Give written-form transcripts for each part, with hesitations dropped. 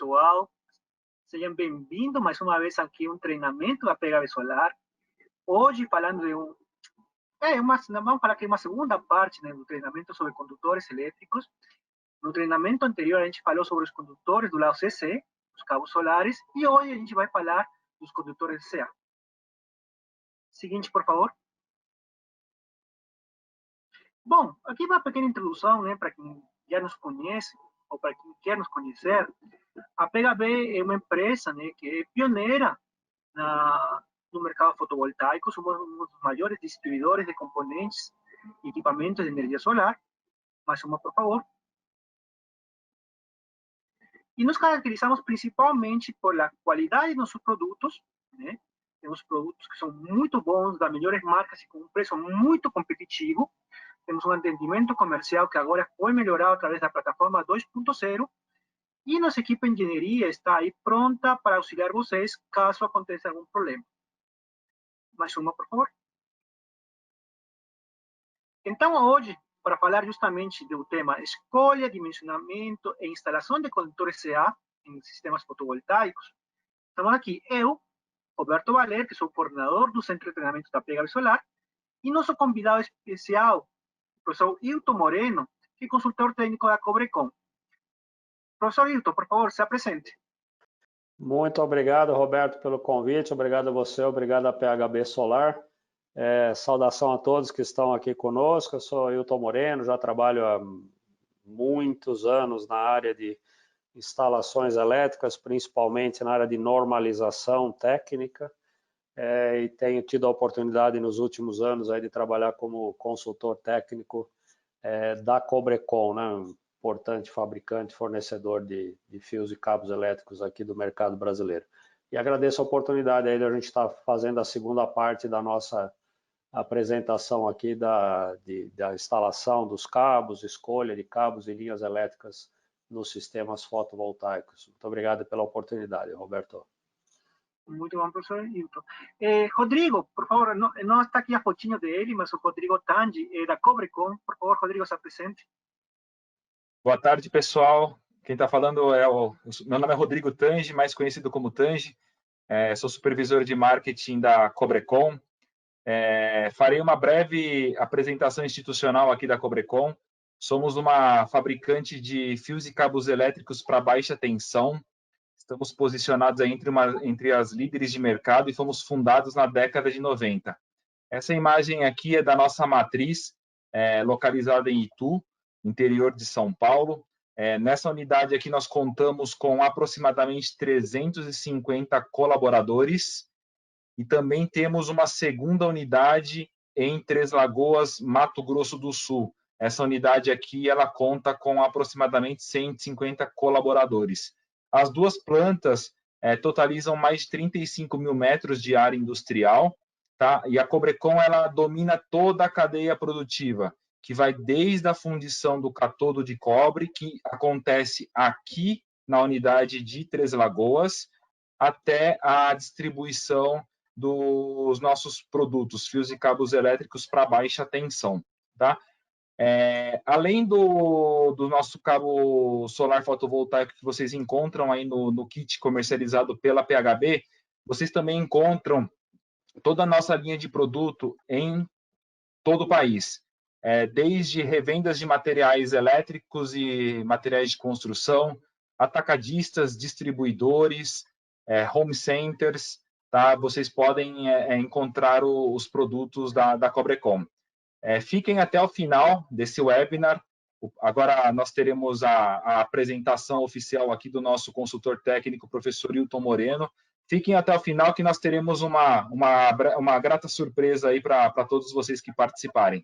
pessoal, sejam bem-vindos mais uma vez aqui a um treinamento da PHB Solar. Hoje, falando de vamos falar aqui uma segunda parte, né, do treinamento sobre condutores elétricos. No treinamento anterior, a gente falou sobre os condutores do lado CC, os cabos solares, e hoje a gente vai falar dos condutores CA. Seguinte, por favor. Bom, aqui uma pequena introdução, né, para quem já nos conhece, ou para quem quer nos conhecer. A PHB é uma empresa, né, que é pioneira no mercado fotovoltaico. Somos um dos maiores distribuidores de componentes e equipamentos de energia solar. Mais uma, por favor. E nos caracterizamos principalmente pela qualidade de nossos produtos, né? Temos produtos que são muito bons, das melhores marcas e com um preço muito competitivo. Temos um atendimento comercial que agora foi melhorado através da plataforma 2.0. E nossa equipe de engenharia está aí pronta para auxiliar vocês caso aconteça algum problema. Mais uma, por favor. Então, hoje, para falar justamente do tema escolha, dimensionamento e instalação de condutores CA em sistemas fotovoltaicos, estamos aqui eu, Roberto Valer, que sou o coordenador do Centro de Treinamento da PHB Solar, e nosso convidado especial, o professor Hilton Moreno, que é consultor técnico da Cobrecon. Professor Hilton, por favor, se apresente. Muito obrigado, Roberto, pelo convite. Obrigado a você, obrigado à PHB Solar. Saudação a todos que estão aqui conosco. Eu sou Hilton Moreno, já trabalho há muitos anos na área de instalações elétricas, principalmente na área de normalização técnica, e tenho tido a oportunidade nos últimos anos aí de trabalhar como consultor técnico da Cobrecon, né? Importante fabricante, fornecedor de fios e cabos elétricos aqui do mercado brasileiro. E agradeço a oportunidade aí de a gente estar fazendo a segunda parte da nossa apresentação aqui da instalação dos cabos, escolha de cabos e linhas elétricas nos sistemas fotovoltaicos. Muito obrigado pela oportunidade, Roberto. Muito bom, professor Hilton. Rodrigo, por favor, não está aqui a fotinha dele, mas o Rodrigo Tangi, da Cobrecon. Por favor, Rodrigo, se apresente. Boa tarde, pessoal. Quem está falando meu nome é Rodrigo Tangi, mais conhecido como Tangi. Sou supervisor de marketing da Cobrecon. Farei uma breve apresentação institucional aqui da Cobrecon. Somos uma fabricante de fios e cabos elétricos para baixa tensão. Estamos posicionados aí entre as líderes de mercado e fomos fundados na década de 90. Essa imagem aqui é da nossa matriz, localizada em Itu, interior de São Paulo. Nessa unidade aqui nós contamos com aproximadamente 350 colaboradores e também temos uma segunda unidade em Três Lagoas, Mato Grosso do Sul. Essa unidade aqui ela conta com aproximadamente 150 colaboradores. As duas plantas totalizam mais de 35 mil metros de área industrial, tá? E a Cobrecon ela domina toda a cadeia produtiva, que vai desde a fundição do catodo de cobre, que acontece aqui na unidade de Três Lagoas, até a distribuição dos nossos produtos, fios e cabos elétricos para baixa tensão. Tá? Além do nosso cabo solar fotovoltaico que vocês encontram aí no kit comercializado pela PHB, vocês também encontram toda a nossa linha de produto em todo o país. Desde revendas de materiais elétricos e materiais de construção, atacadistas, distribuidores, home centers, tá? Vocês podem encontrar os produtos da Cobrecon. Fiquem até o final desse webinar. Agora nós teremos a apresentação oficial aqui do nosso consultor técnico, professor Hilton Moreno. Fiquem até o final que nós teremos uma grata surpresa aí para todos vocês que participarem.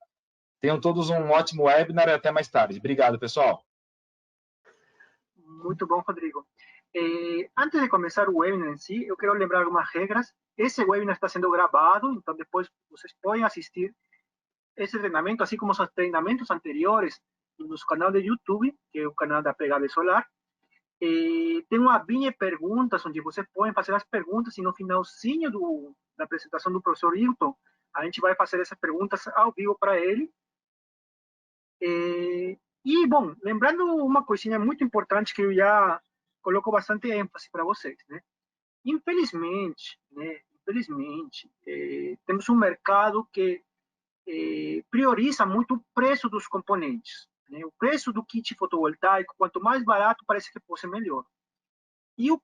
Tenham todos um ótimo webinar e até mais tarde. Obrigado, pessoal. Muito bom, Rodrigo. Antes de começar o webinar em si, eu quero lembrar algumas regras. Esse webinar está sendo gravado, então depois vocês podem assistir esse treinamento, assim como os treinamentos anteriores, no nosso canal de YouTube, que é o canal da PHB Solar. Tem uma abinha de perguntas, onde vocês podem fazer as perguntas, e no finalzinho da apresentação do professor Hilton, a gente vai fazer essas perguntas ao vivo para ele. Bom, lembrando uma coisinha muito importante que eu já coloco bastante ênfase para vocês, né? Infelizmente, temos um mercado que prioriza muito o preço dos componentes, né? O preço do kit fotovoltaico, quanto mais barato, parece que fosse melhor. E os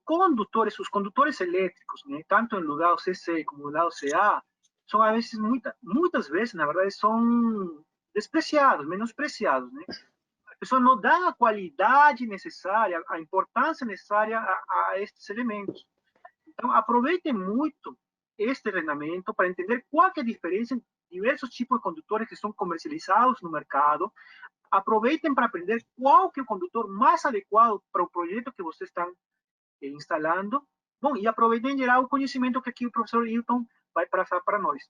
condutores elétricos, né, tanto no lado CC como no lado CA, são às vezes, muitas vezes, na verdade, são despreciados, menospreciados, né? A pessoa não dá a qualidade necessária, a importância necessária a estes elementos. Então, aproveitem muito este treinamento para entender qual é a diferença entre diversos tipos de condutores que são comercializados no mercado. Aproveitem para aprender qual que é o condutor mais adequado para o projeto que vocês estão instalando. Bom, e aproveitem em gerar o conhecimento que aqui o professor Hilton vai passar para nós.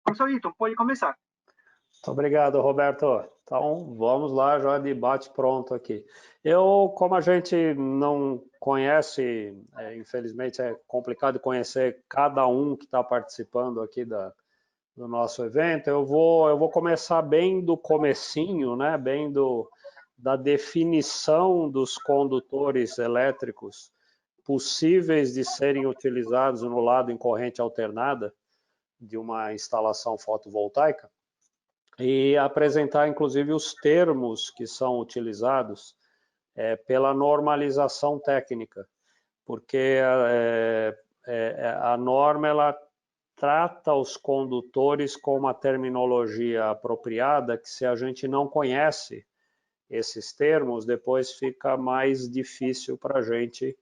Professor Hilton, pode começar. Muito obrigado, Roberto. Então, vamos lá, já debate pronto aqui. Como a gente não conhece, infelizmente é complicado conhecer cada um que está participando aqui do nosso evento, eu vou começar bem do comecinho, né? Bem da definição dos condutores elétricos possíveis de serem utilizados no lado em corrente alternada de uma instalação fotovoltaica e apresentar, inclusive, os termos que são utilizados pela normalização técnica, porque a norma ela trata os condutores com uma terminologia apropriada que, se a gente não conhece esses termos, depois fica mais difícil para a gente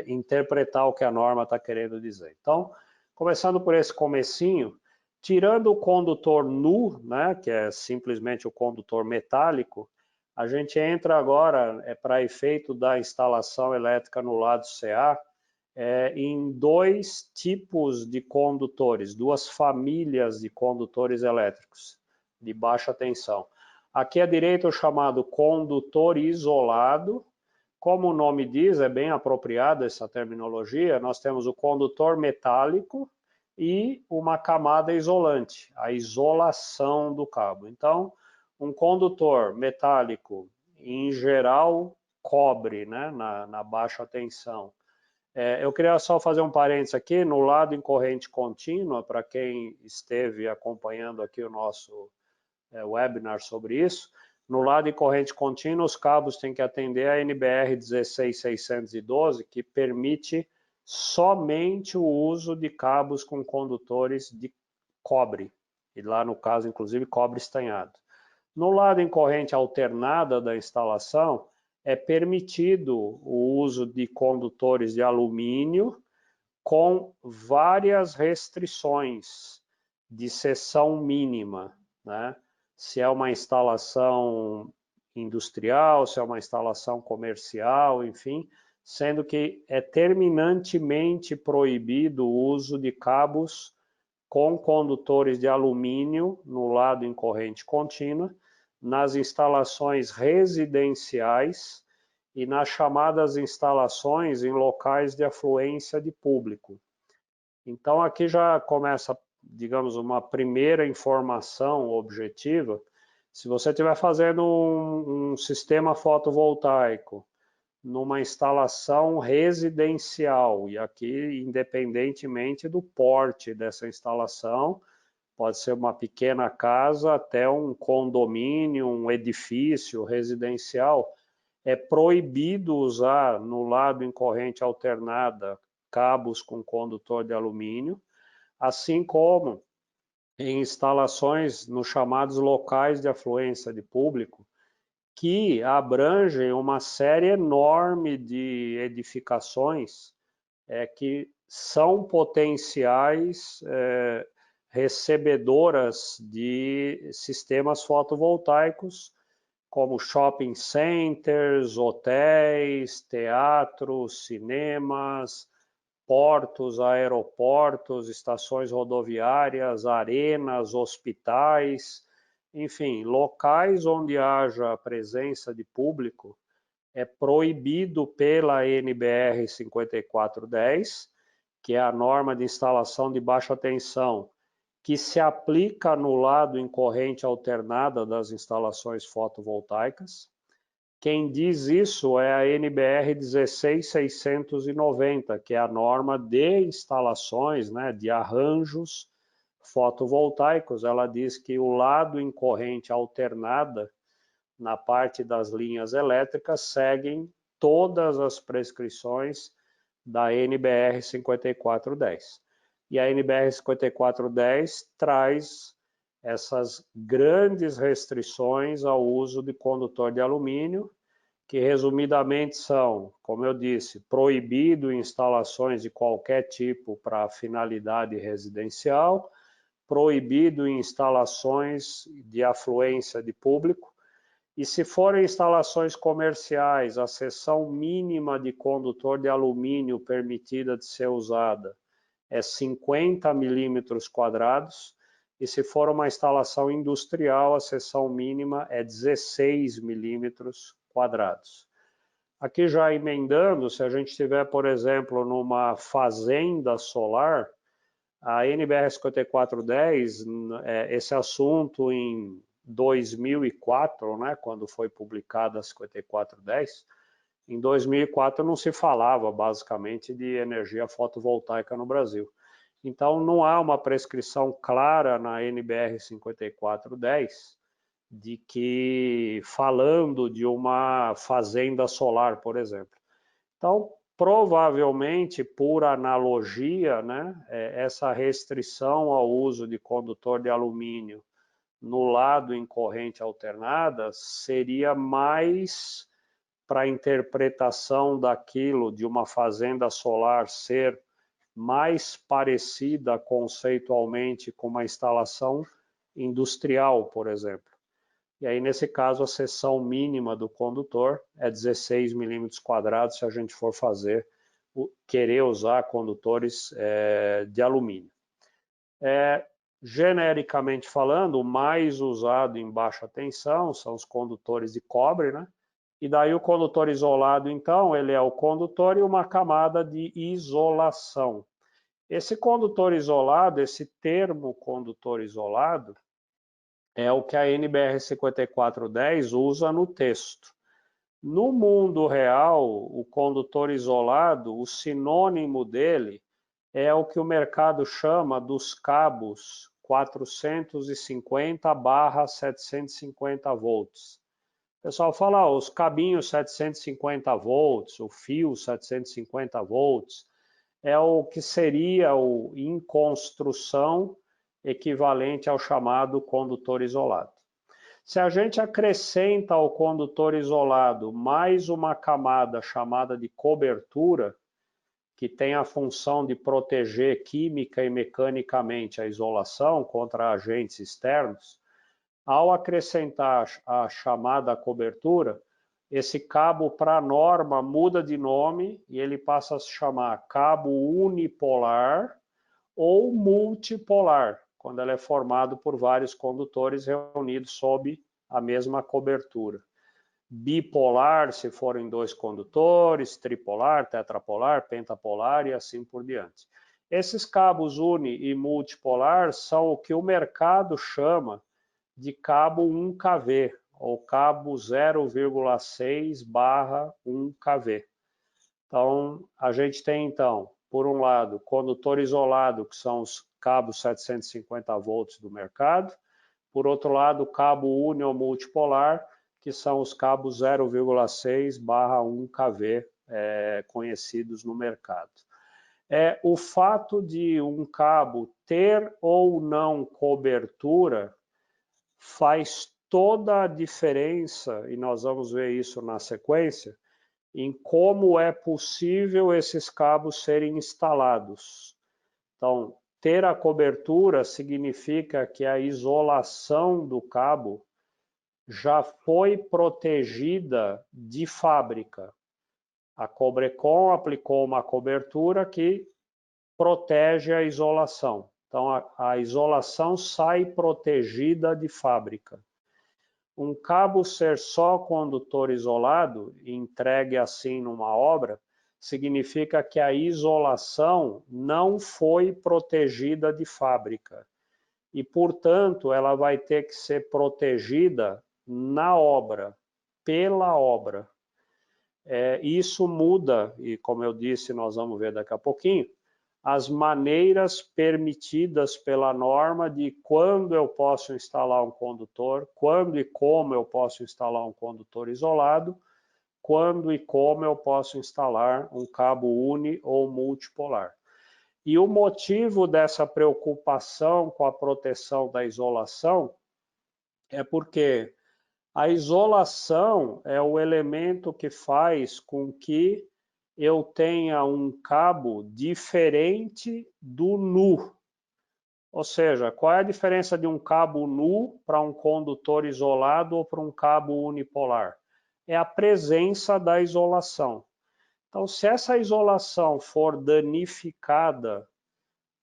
interpretar o que a norma está querendo dizer. Então, começando por esse comecinho, tirando o condutor nu, né, que é simplesmente o condutor metálico, a gente entra agora, para efeito da instalação elétrica no lado CA, em dois tipos de condutores, duas famílias de condutores elétricos de baixa tensão. Aqui à direita o chamado condutor isolado. Como o nome diz, é bem apropriada essa terminologia, nós temos o condutor metálico e uma camada isolante, a isolação do cabo. Então, um condutor metálico, em geral, cobre, né, na baixa tensão. Eu queria só fazer um parênteses aqui, no lado em corrente contínua, para quem esteve acompanhando aqui o nosso webinar sobre isso, no lado em corrente contínua, os cabos têm que atender a NBR 16612, que permite somente o uso de cabos com condutores de cobre, e lá no caso, inclusive, cobre estanhado. No lado em corrente alternada da instalação, é permitido o uso de condutores de alumínio com várias restrições de seção mínima, né? Se é uma instalação industrial, se é uma instalação comercial, enfim, sendo que é terminantemente proibido o uso de cabos com condutores de alumínio no lado em corrente contínua, nas instalações residenciais e nas chamadas instalações em locais de afluência de público. Então, aqui já começa, digamos, uma primeira informação objetiva. Se você estiver fazendo um sistema fotovoltaico numa instalação residencial, e aqui, independentemente do porte dessa instalação, pode ser uma pequena casa até um condomínio, um edifício residencial, é proibido usar no lado em corrente alternada cabos com condutor de alumínio, assim como em instalações nos chamados locais de afluência de público, que abrangem uma série enorme de edificações que são potenciais recebedoras de sistemas fotovoltaicos, como shopping centers, hotéis, teatros, cinemas, portos, aeroportos, estações rodoviárias, arenas, hospitais, enfim, locais onde haja presença de público, é proibido pela NBR 5410, que é a norma de instalação de baixa tensão, que se aplica no lado em corrente alternada das instalações fotovoltaicas, Quem diz isso é a NBR 16690, que é a norma de instalações, né, de arranjos fotovoltaicos. Ela diz que o lado em corrente alternada, na parte das linhas elétricas, seguem todas as prescrições da NBR 5410. E a NBR 5410 traz essas grandes restrições ao uso de condutor de alumínio, que resumidamente são, como eu disse, proibido instalações de qualquer tipo para finalidade residencial, proibido instalações de afluência de público, e se forem instalações comerciais, a seção mínima de condutor de alumínio permitida de ser usada é 50 milímetros quadrados, e se for uma instalação industrial, a seção mínima é 16 milímetros quadrados. Aqui já emendando, se a gente estiver, por exemplo, numa fazenda solar, a NBR 5410, esse assunto em 2004, né, quando foi publicada a 5410, em 2004 não se falava basicamente de energia fotovoltaica no Brasil. Então não há uma prescrição clara na NBR 5410 de que falando de uma fazenda solar, por exemplo. Então, provavelmente, por analogia, né, essa restrição ao uso de condutor de alumínio no lado em corrente alternada seria mais para a interpretação daquilo de uma fazenda solar ser mais parecida conceitualmente com uma instalação industrial, por exemplo. E aí, nesse caso, a seção mínima do condutor é 16 milímetros quadrados se a gente for querer usar condutores de alumínio. Genericamente falando, o mais usado em baixa tensão são os condutores de cobre, né? E daí o condutor isolado, então, ele é o condutor e uma camada de isolação. Esse condutor isolado, esse termo condutor isolado, é o que a NBR 5410 usa no texto. No mundo real, o condutor isolado, o sinônimo dele é o que o mercado chama dos cabos 450/750 volts. O pessoal fala, os cabinhos 750 volts, o fio 750 volts, é o que seria o em construção equivalente ao chamado condutor isolado. Se a gente acrescenta ao condutor isolado mais uma camada chamada de cobertura, que tem a função de proteger química e mecanicamente a isolação contra agentes externos, ao acrescentar a chamada cobertura, esse cabo para a norma muda de nome e ele passa a se chamar cabo unipolar ou multipolar, quando ele é formado por vários condutores reunidos sob a mesma cobertura. Bipolar, se forem 2 condutores, tripolar, tetrapolar, pentapolar e assim por diante. Esses cabos uni e multipolar são o que o mercado chama de cabo 1kV, ou cabo 0,6/1kV. Então, a gente tem, então, por um lado, condutor isolado, que são os cabos 750 volts do mercado. Por outro lado, cabo uni ou multipolar, que são os cabos 0,6/1kV conhecidos no mercado. O fato de um cabo ter ou não cobertura faz toda a diferença, e nós vamos ver isso na sequência, em como é possível esses cabos serem instalados. Então, ter a cobertura significa que a isolação do cabo já foi protegida de fábrica. A Cobrecon aplicou uma cobertura que protege a isolação. Então, a isolação sai protegida de fábrica. Um cabo ser só condutor isolado, entregue assim numa obra, significa que a isolação não foi protegida de fábrica. E, portanto, ela vai ter que ser protegida na obra. pela obra. Isso muda, e como eu disse, nós vamos ver daqui a pouquinho, as maneiras permitidas pela norma de quando eu posso instalar um condutor, quando e como eu posso instalar um condutor isolado, quando e como eu posso instalar um cabo uni ou multipolar. E o motivo dessa preocupação com a proteção da isolação é porque a isolação é o elemento que faz com que eu tenha um cabo diferente do nu. Ou seja, qual é a diferença de um cabo nu para um condutor isolado ou para um cabo unipolar? É a presença da isolação. Então, se essa isolação for danificada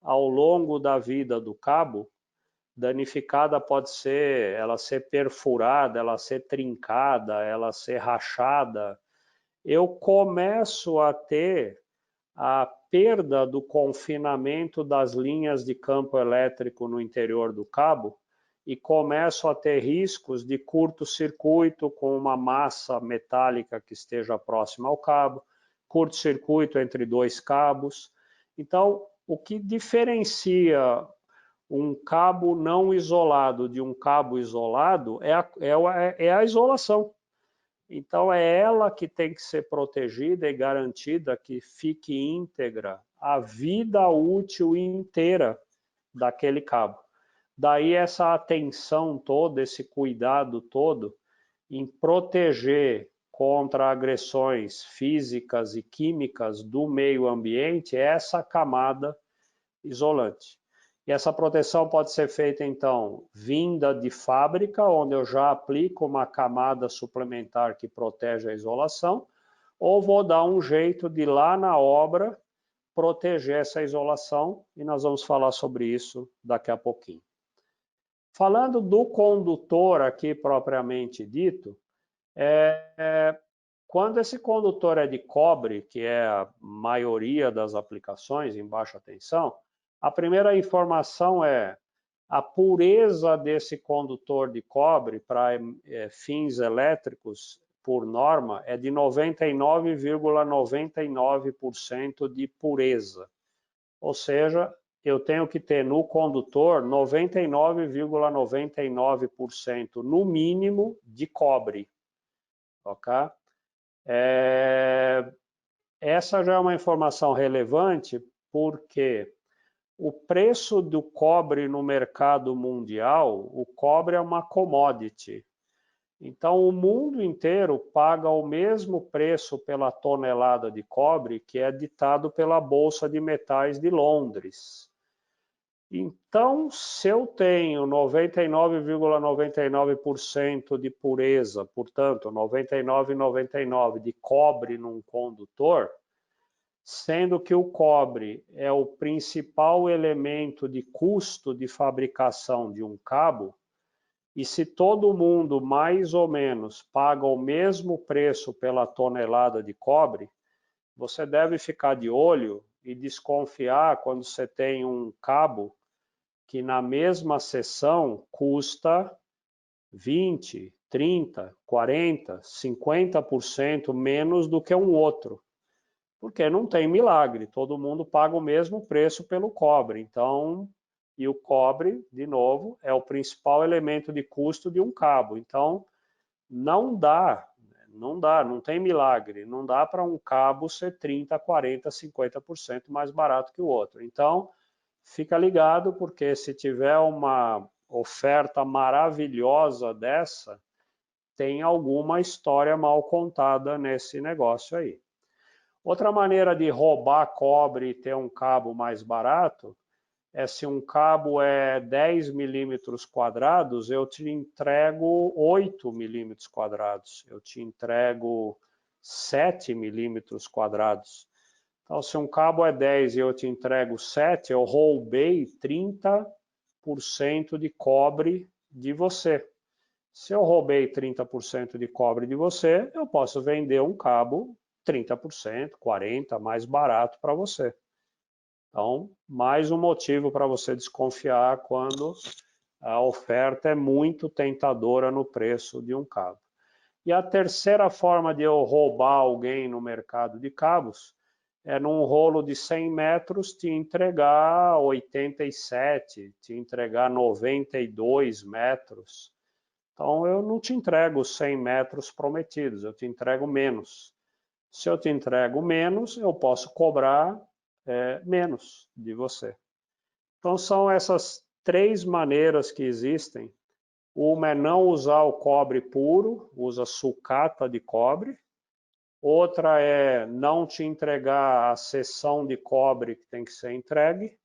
ao longo da vida do cabo, danificada pode ser ela ser perfurada, ela ser trincada, ela ser rachada, eu começo a ter a perda do confinamento das linhas de campo elétrico no interior do cabo e começo a ter riscos de curto-circuito com uma massa metálica que esteja próxima ao cabo, curto-circuito entre dois cabos. Então, o que diferencia um cabo não isolado de um cabo isolado é a isolação. Então, é ela que tem que ser protegida e garantida que fique íntegra a vida útil inteira daquele cabo. Daí essa atenção toda, esse cuidado todo em proteger contra agressões físicas e químicas do meio ambiente, é essa camada isolante. E essa proteção pode ser feita, então, vinda de fábrica, onde eu já aplico uma camada suplementar que protege a isolação, ou vou dar um jeito de lá na obra proteger essa isolação, e nós vamos falar sobre isso daqui a pouquinho. Falando do condutor aqui propriamente dito, quando esse condutor é de cobre, que é a maioria das aplicações em baixa tensão, a primeira informação é a pureza desse condutor de cobre para fins elétricos, por norma, é de 99,99% de pureza. Ou seja, eu tenho que ter no condutor 99,99% no mínimo de cobre. Ok? Essa já é uma informação relevante porque o preço do cobre no mercado mundial, o cobre é uma commodity. Então, o mundo inteiro paga o mesmo preço pela tonelada de cobre que é ditado pela Bolsa de Metais de Londres. Então, se eu tenho 99,99% de pureza, portanto, 99,99% de cobre num condutor, sendo que o cobre é o principal elemento de custo de fabricação de um cabo, e se todo mundo mais ou menos paga o mesmo preço pela tonelada de cobre, você deve ficar de olho e desconfiar quando você tem um cabo que na mesma seção custa 20, 30, 40, 50% menos do que um outro. Porque não tem milagre, todo mundo paga o mesmo preço pelo cobre. Então, e o cobre, de novo, é o principal elemento de custo de um cabo. Então, não tem milagre, não dá para um cabo ser 30, 40, 50% mais barato que o outro. Então, fica ligado, porque se tiver uma oferta maravilhosa dessa, tem alguma história mal contada nesse negócio aí. Outra maneira de roubar cobre e ter um cabo mais barato é se um cabo é 10 milímetros quadrados, eu te entrego 8 milímetros quadrados, eu te entrego 7 milímetros quadrados. Então, se um cabo é 10 e eu te entrego 7, eu roubei 30% de cobre de você. Se eu roubei 30% de cobre de você, eu posso vender um cabo 30%, 40% mais barato para você. Então, mais um motivo para você desconfiar quando a oferta é muito tentadora no preço de um cabo. E a terceira forma de eu roubar alguém no mercado de cabos é num rolo de 100 metros te entregar 87, te entregar 92 metros. Então eu não te entrego 100 metros prometidos, eu te entrego menos. Se eu te entrego menos, eu posso cobrar menos de você. Então são essas três maneiras que existem. Uma é não usar o cobre puro, usa sucata de cobre. Outra é não te entregar a seção de cobre que tem que ser entregue.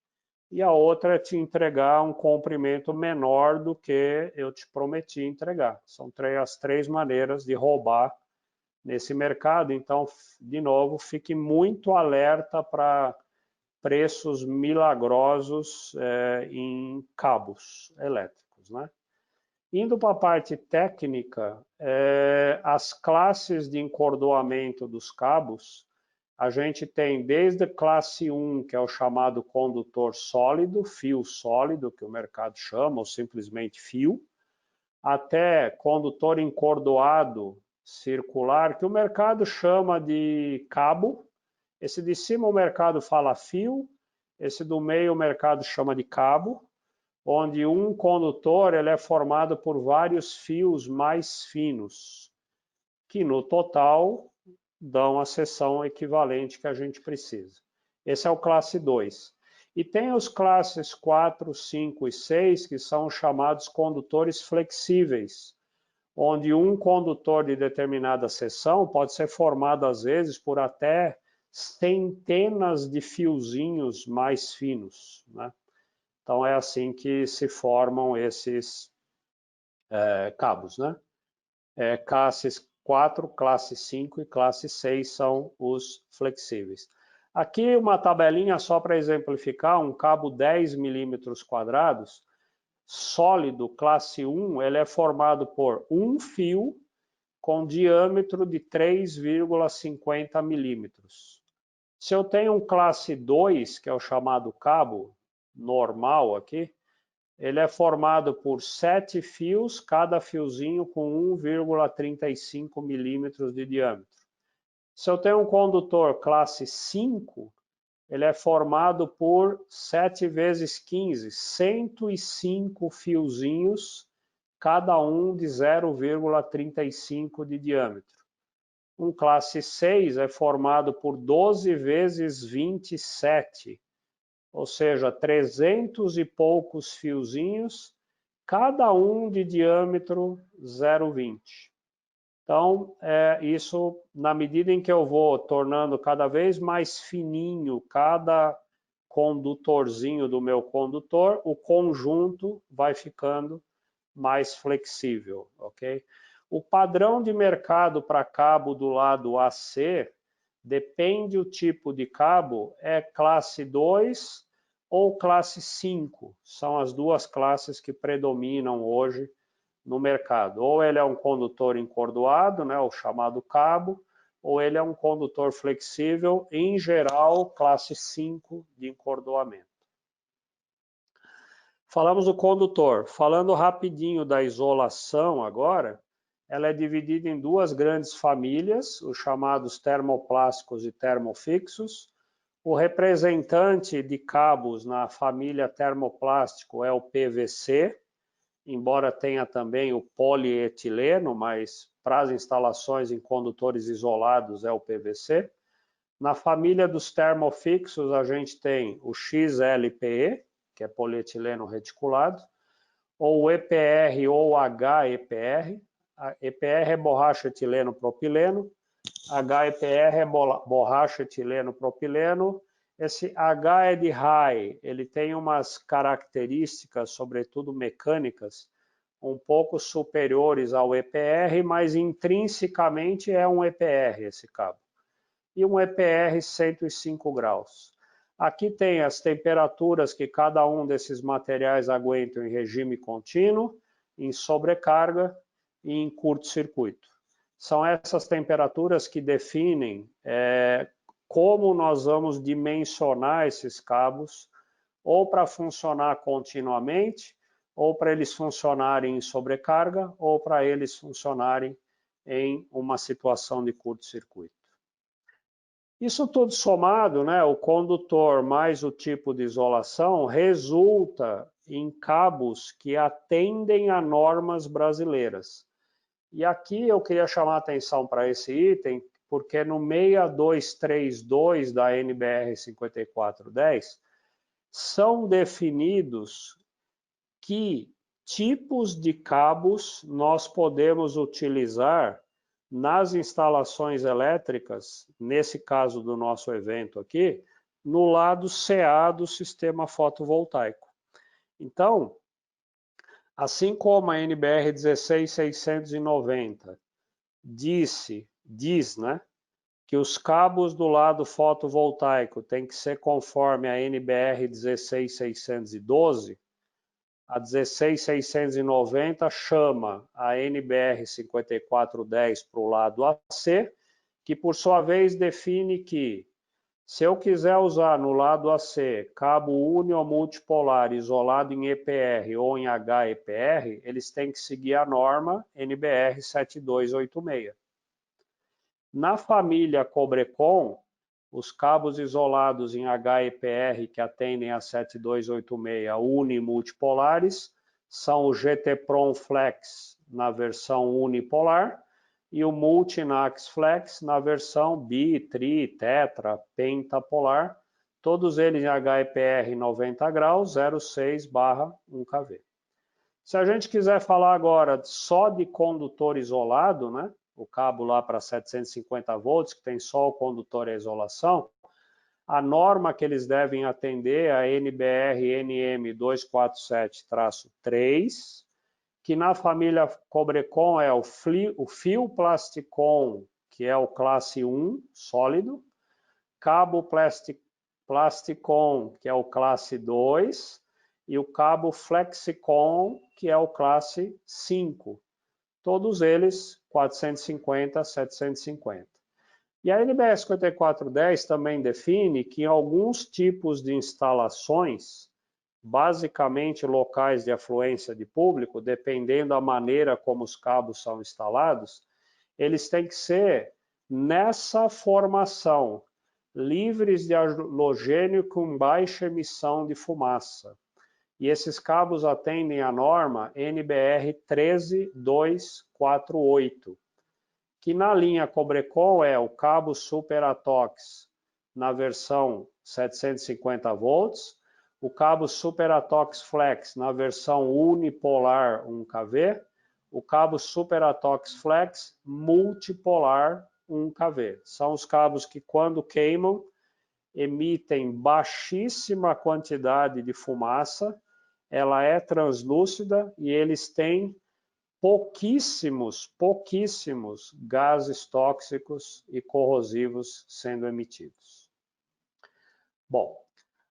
E a outra é te entregar um comprimento menor do que eu te prometi entregar. São as três maneiras de roubar nesse mercado. Então, de novo, fique muito alerta para preços milagrosos em cabos elétricos, né? Indo para a parte técnica, as classes de encordoamento dos cabos, a gente tem desde a classe 1, que é o chamado condutor sólido, fio sólido, que o mercado chama, ou simplesmente fio, até condutor encordoado circular, que o mercado chama de cabo. Esse de cima o mercado fala fio, esse do meio o mercado chama de cabo, onde um condutor ele é formado por vários fios mais finos, que no total dão a seção equivalente que a gente precisa. Esse é o classe 2. E tem os classes 4, 5 e 6, que são chamados condutores flexíveis, onde um condutor de determinada seção pode ser formado, às vezes, por até centenas de fiozinhos mais finos, né? Então, é assim que se formam esses cabos, né? Classes 4, classe 5 e classe 6 são os flexíveis. Aqui uma tabelinha só para exemplificar, um cabo 10 milímetros quadrados, sólido, classe 1, ele é formado por um fio com diâmetro de 3,50 milímetros. Se eu tenho um classe 2, que é o chamado cabo normal aqui, ele é formado por 7 fios, cada fiozinho com 1,35 milímetros de diâmetro. Se eu tenho um condutor classe 5, ele é formado por 7 vezes 15, 105 fiozinhos, cada um de 0,35 de diâmetro. Um classe 6 é formado por 12 vezes 27, ou seja, 300 e poucos fiozinhos, cada um de diâmetro 0,20. Então, isso, na medida em que eu vou tornando cada vez mais fininho cada condutorzinho do meu condutor, o conjunto vai ficando mais flexível, ok? O padrão de mercado para cabo do lado AC, depende do tipo de cabo, é classe 2 ou classe 5. São as duas classes que predominam hoje no mercado. Ou ele é um condutor encordoado, né, o chamado cabo, ou ele é um condutor flexível, em geral, classe 5 de encordoamento. Falamos do condutor. Falando rapidinho da isolação agora, ela é dividida em duas grandes famílias, os chamados termoplásticos e termofixos. O representante de cabos na família termoplástico é o PVC, embora tenha também o polietileno, mas para as instalações em condutores isolados é o PVC. Na família dos termofixos, a gente tem o XLPE, que é polietileno reticulado, ou o EPR ou HEPR. A EPR é borracha etileno propileno, HEPR é borracha etileno propileno. Esse H é de high, ele tem umas características, sobretudo mecânicas, um pouco superiores ao EPR, mas intrinsecamente é um EPR esse cabo. E um EPR 105 graus. Aqui tem as temperaturas que cada um desses materiais aguentam em regime contínuo, em sobrecarga e em curto-circuito. São essas temperaturas que definem como nós vamos dimensionar esses cabos, ou para funcionar continuamente, ou para eles funcionarem em sobrecarga, ou para eles funcionarem em uma situação de curto-circuito. Isso tudo somado, né, o condutor mais o tipo de isolação, resulta em cabos que atendem a normas brasileiras. E aqui eu queria chamar a atenção para esse item, porque no 6232 da NBR 5410 são definidos que tipos de cabos nós podemos utilizar nas instalações elétricas, nesse caso do nosso evento aqui, no lado CA do sistema fotovoltaico. Então, assim como a NBR 16690 diz, né, que os cabos do lado fotovoltaico têm que ser conforme a NBR 16612, a 16690 chama a NBR 5410 para o lado AC, que por sua vez define que se eu quiser usar no lado AC cabo uni ou multipolar isolado em EPR ou em HEPR, eles têm que seguir a norma NBR 7286. Na família Cobrecon, os cabos isolados em HEPR que atendem a 7286 unimultipolares são o GT-Prom Flex na versão unipolar e o Multinax Flex na versão bi, tri, tetra, pentapolar, todos eles em HEPR 90 graus, 0,6/1 kV. Se a gente quiser falar agora só de condutor isolado, né, o cabo lá para 750 volts, que tem só o condutor e a isolação, a norma que eles devem atender é a NBR NM 247-3, que na família Cobrecon é o fio Plasticon, que é o classe 1, sólido, cabo Plasticon, que é o classe 2, e o cabo Flexicon, que é o classe 5. Todos eles 450, 750. E a NBR 5410 também define que em alguns tipos de instalações, basicamente locais de afluência de público, dependendo da maneira como os cabos são instalados, eles têm que ser nessa formação, livres de halogênio com baixa emissão de fumaça. E esses cabos atendem a norma NBR 13248, que na linha Cobrecon é o cabo Super Atox na versão 750 volts, o cabo Super Atox Flex na versão unipolar 1 kV, o cabo Super Atox Flex multipolar 1 kV. São os cabos que quando queimam emitem baixíssima quantidade de fumaça, ela é translúcida e eles têm pouquíssimos gases tóxicos e corrosivos sendo emitidos. Bom,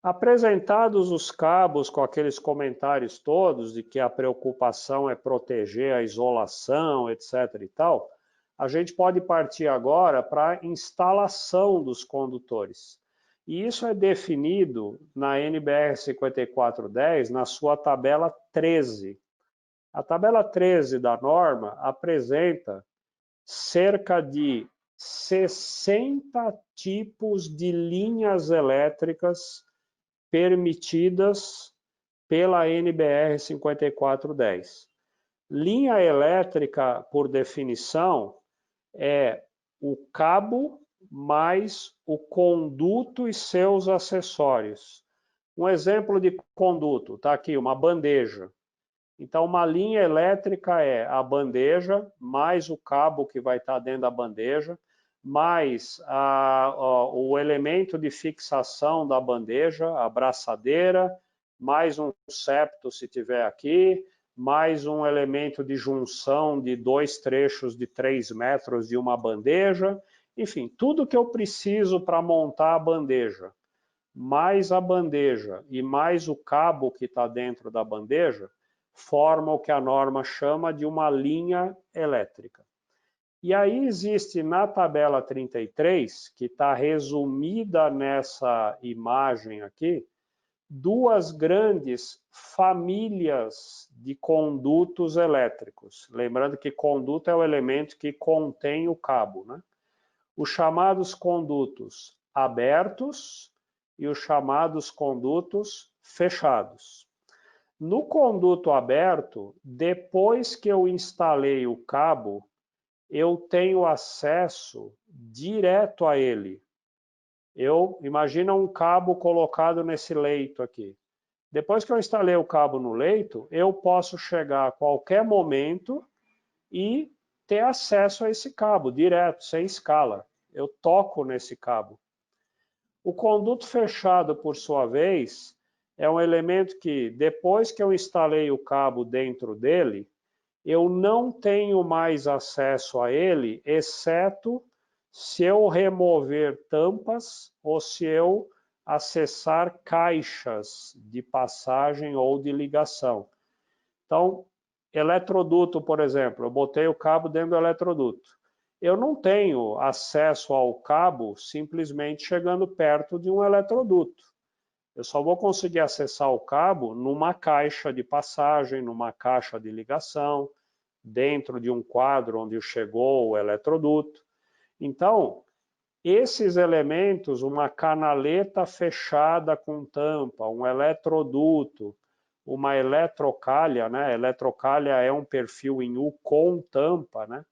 apresentados os cabos com aqueles comentários todos de que a preocupação é proteger a isolação, etc. e tal, a gente pode partir agora para a instalação dos condutores. E isso é definido na NBR 5410, na sua tabela 13. A tabela 13 da norma apresenta cerca de 60 tipos de linhas elétricas permitidas pela NBR 5410. Linha elétrica, por definição, é o cabo mais o conduto e seus acessórios. Um exemplo de conduto, está aqui, uma bandeja. Então, uma linha elétrica é a bandeja, mais o cabo que vai estar dentro da bandeja, mais o elemento de fixação da bandeja, a braçadeira, mais um septo, se tiver aqui, mais um elemento de junção de 2 trechos de 3 metros de uma bandeja, enfim, tudo que eu preciso para montar a bandeja, mais a bandeja e mais o cabo que está dentro da bandeja, forma o que a norma chama de uma linha elétrica. E aí existe na tabela 33, que está resumida nessa imagem aqui, duas grandes famílias de condutos elétricos. Lembrando que conduto é o elemento que contém o cabo, né? Os chamados condutos abertos e os chamados condutos fechados. No conduto aberto, depois que eu instalei o cabo, eu tenho acesso direto a ele. Imagina um cabo colocado nesse leito aqui. Depois que eu instalei o cabo no leito, eu posso chegar a qualquer momento e ter acesso a esse cabo direto, sem escala. Eu toco nesse cabo. O conduto fechado, por sua vez, é um elemento que, depois que eu instalei o cabo dentro dele, eu não tenho mais acesso a ele, exceto se eu remover tampas ou se eu acessar caixas de passagem ou de ligação. Então, eletroduto, por exemplo, eu botei o cabo dentro do eletroduto. Eu não tenho acesso ao cabo simplesmente chegando perto de um eletroduto. Eu só vou conseguir acessar o cabo numa caixa de passagem, numa caixa de ligação, dentro de um quadro onde chegou o eletroduto. Então, esses elementos, uma canaleta fechada com tampa, um eletroduto, uma eletrocalha, né? Eletrocalha é um perfil em U com tampa, né?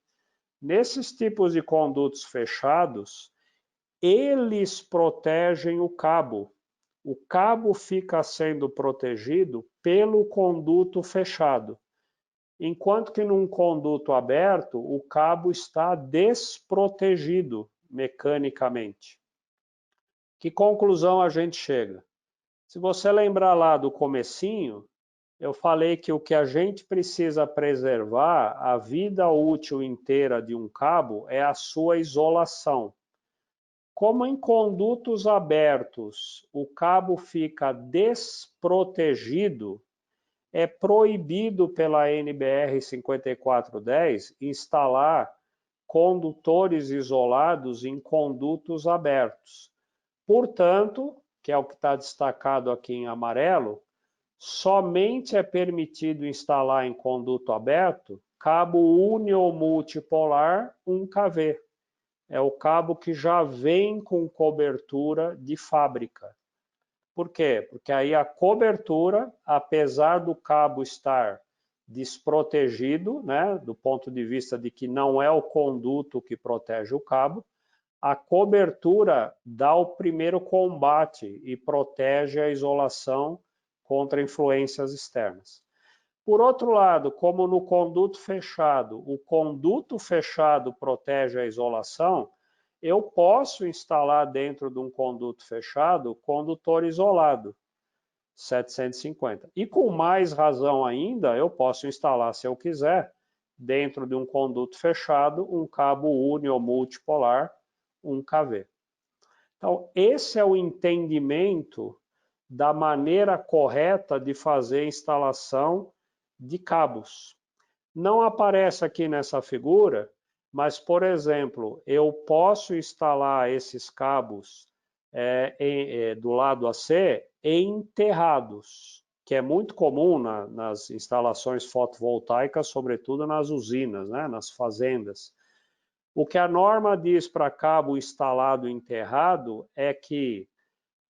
Nesses tipos de condutos fechados, eles protegem o cabo. O cabo fica sendo protegido pelo conduto fechado, enquanto que num conduto aberto, o cabo está desprotegido mecanicamente. Que conclusão a gente chega? Se você lembrar lá do comecinho, eu falei que o que a gente precisa preservar, a vida útil inteira de um cabo, é a sua isolação. Como em condutos abertos o cabo fica desprotegido, é proibido pela NBR 5410 instalar condutores isolados em condutos abertos. Portanto, que é o que está destacado aqui em amarelo, somente é permitido instalar em conduto aberto cabo uni ou multipolar 1kV. É o cabo que já vem com cobertura de fábrica. Por quê? Porque aí a cobertura, apesar do cabo estar desprotegido, né, do ponto de vista de que não é o conduto que protege o cabo, a cobertura dá o primeiro combate e protege a isolação contra influências externas. Por outro lado, como no conduto fechado, o conduto fechado protege a isolação, eu posso instalar dentro de um conduto fechado condutor isolado, 750. E com mais razão ainda, eu posso instalar, se eu quiser, dentro de um conduto fechado, um cabo uni ou multipolar 1kV. Então, esse é o entendimento da maneira correta de fazer a instalação de cabos. Não aparece aqui nessa figura, mas, por exemplo, eu posso instalar esses cabos do lado AC enterrados, que é muito comum nas instalações fotovoltaicas, sobretudo nas usinas, né, nas fazendas. O que a norma diz para cabo instalado enterrado é que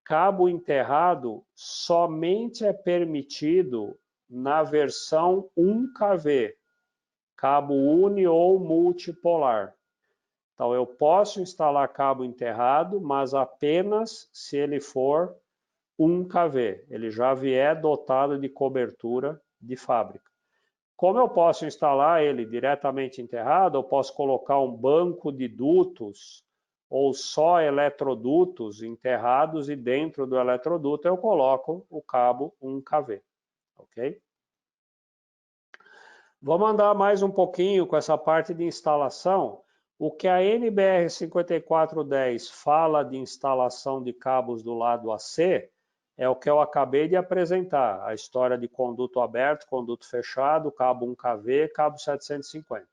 cabo enterrado somente é permitido na versão 1kV, cabo uni ou multipolar. Então, eu posso instalar cabo enterrado, mas apenas se ele for 1kV, ele já vier dotado de cobertura de fábrica. Como eu posso instalar ele diretamente enterrado, eu posso colocar um banco de dutos ou só eletrodutos enterrados e dentro do eletroduto eu coloco o cabo 1kV, ok? Vamos andar mais um pouquinho com essa parte de instalação. O que a NBR 5410 fala de instalação de cabos do lado AC é o que eu acabei de apresentar, a história de conduto aberto, conduto fechado, cabo 1kV, cabo 750.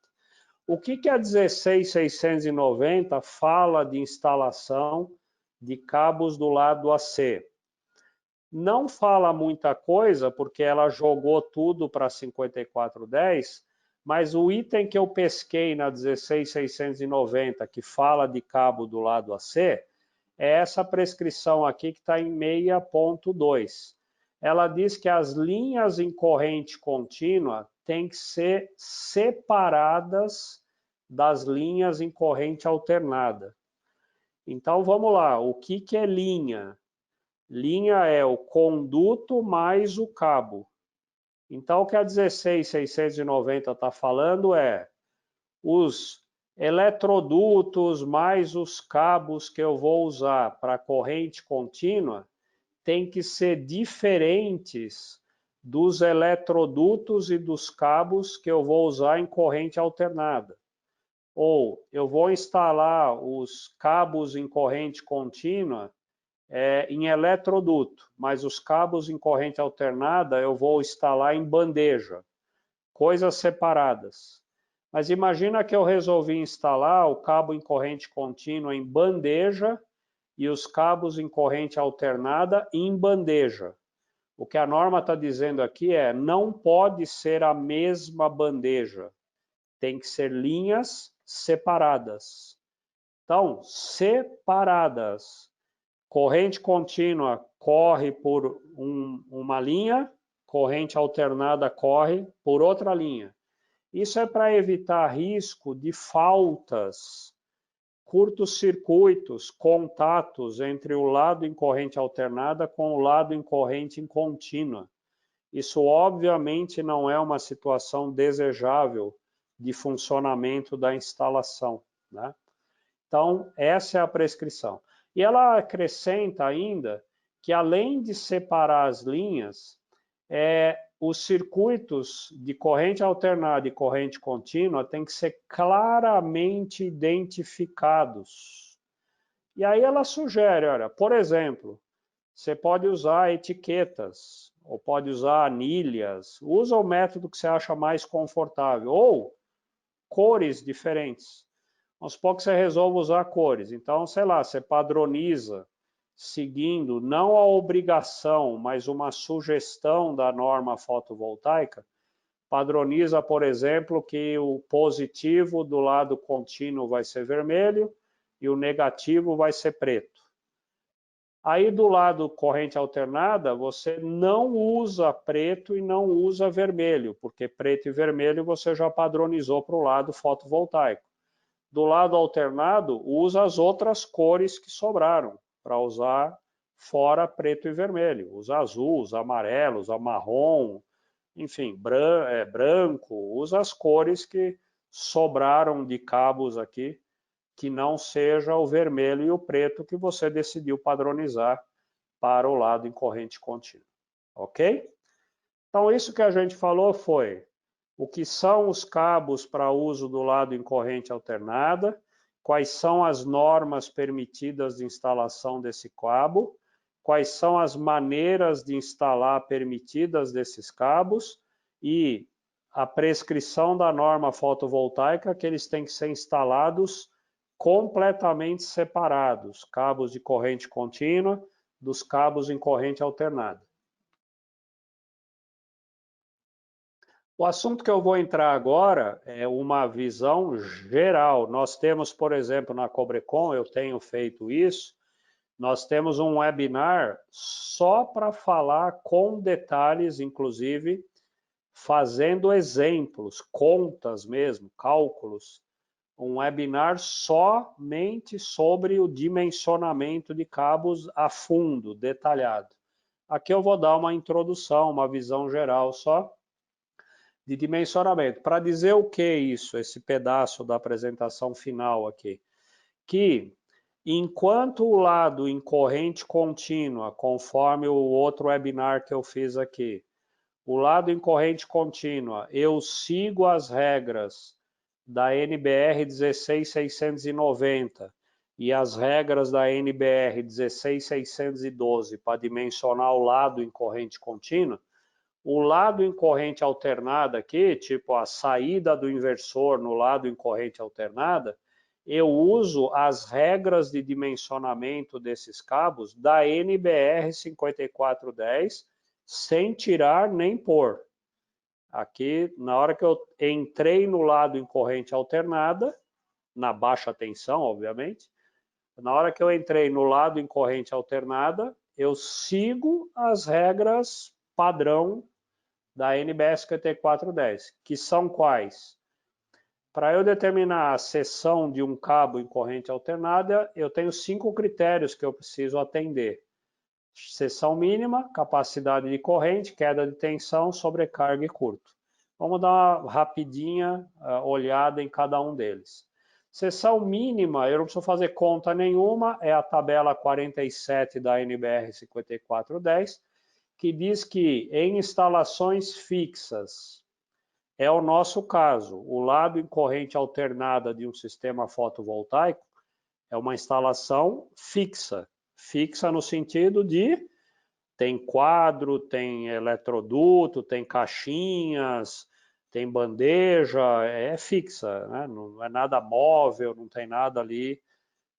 O que a 16690 fala de instalação de cabos do lado AC? não fala muita coisa, porque ela jogou tudo para 5410, mas o item que eu pesquei na 16690, que fala de cabo do lado AC, é essa prescrição aqui que está em 6.2. Ela diz que as linhas em corrente contínua têm que ser separadas das linhas em corrente alternada. Então, vamos lá. O que é linha? Linha é o conduto mais o cabo. Então, o que a 16690 está falando é os eletrodutos mais os cabos que eu vou usar para corrente contínua tem que ser diferentes dos eletrodutos e dos cabos que eu vou usar em corrente alternada. Ou eu vou instalar os cabos em corrente contínua em eletroduto, mas os cabos em corrente alternada eu vou instalar em bandeja, coisas separadas. Mas imagina que eu resolvi instalar o cabo em corrente contínua em bandeja e os cabos em corrente alternada em bandeja. O que a norma está dizendo aqui é, não pode ser a mesma bandeja, tem que ser linhas separadas. Então, separadas. Corrente contínua corre por uma linha, corrente alternada corre por outra linha. Isso é para evitar risco de faltas, curtos-circuitos, contatos entre o lado em corrente alternada com o lado em corrente contínua. Isso obviamente não é uma situação desejável de funcionamento da instalação, né? Então, essa é a prescrição. E ela acrescenta ainda que, além de separar as linhas, os circuitos de corrente alternada e corrente contínua têm que ser claramente identificados. E aí ela sugere, olha, por exemplo, você pode usar etiquetas, ou pode usar anilhas, usa o método que você acha mais confortável, ou cores diferentes. Vamos supor que você resolve usar cores. Então, sei lá, você padroniza seguindo não a obrigação, mas uma sugestão da norma fotovoltaica. Padroniza, por exemplo, que o positivo do lado contínuo vai ser vermelho e o negativo vai ser preto. Aí do lado corrente alternada, você não usa preto e não usa vermelho, porque preto e vermelho você já padronizou para o lado fotovoltaico. Do lado alternado, usa as outras cores que sobraram, para usar fora preto e vermelho. Usa azul, usa amarelo, usa marrom, enfim, branco, usa as cores que sobraram de cabos aqui, que não seja o vermelho e o preto que você decidiu padronizar para o lado em corrente contínua. Ok? Então, isso que a gente falou foi o que são os cabos para uso do lado em corrente alternada, quais são as normas permitidas de instalação desse cabo, quais são as maneiras de instalar permitidas desses cabos e a prescrição da norma fotovoltaica que eles têm que ser instalados completamente separados, cabos de corrente contínua dos cabos em corrente alternada. O assunto que eu vou entrar agora é uma visão geral. Nós temos, por exemplo, na Cobrecon, eu tenho feito isso, nós temos um webinar só para falar com detalhes, inclusive fazendo exemplos, contas mesmo, cálculos. Um webinar somente sobre o dimensionamento de cabos a fundo, detalhado. Aqui eu vou dar uma introdução, uma visão geral só de dimensionamento. Para dizer o que é isso, esse pedaço da apresentação final aqui? Que enquanto o lado em corrente contínua, conforme o outro webinar que eu fiz aqui, o lado em corrente contínua, eu sigo as regras da NBR 16690 e as regras da NBR 16612 para dimensionar o lado em corrente contínua, o lado em corrente alternada aqui, tipo a saída do inversor no lado em corrente alternada, eu uso as regras de dimensionamento desses cabos da NBR 5410, sem tirar nem pôr. Aqui, na hora que eu entrei no lado em corrente alternada, na baixa tensão, obviamente, na hora que eu entrei no lado em corrente alternada, eu sigo as regras padrão da NBR 5410, que são quais? Para eu determinar a seção de um cabo em corrente alternada, eu tenho 5 critérios que eu preciso atender. Seção mínima, capacidade de corrente, queda de tensão, sobrecarga e curto. Vamos dar uma rapidinha olhada em cada um deles. Seção mínima, eu não preciso fazer conta nenhuma, é a tabela 47 da NBR 5410, que diz que em instalações fixas, é o nosso caso, o lado em corrente alternada de um sistema fotovoltaico é uma instalação fixa. Fixa no sentido de tem quadro, tem eletroduto, tem caixinhas, tem bandeja, é fixa, né? Não é nada móvel, não tem nada ali.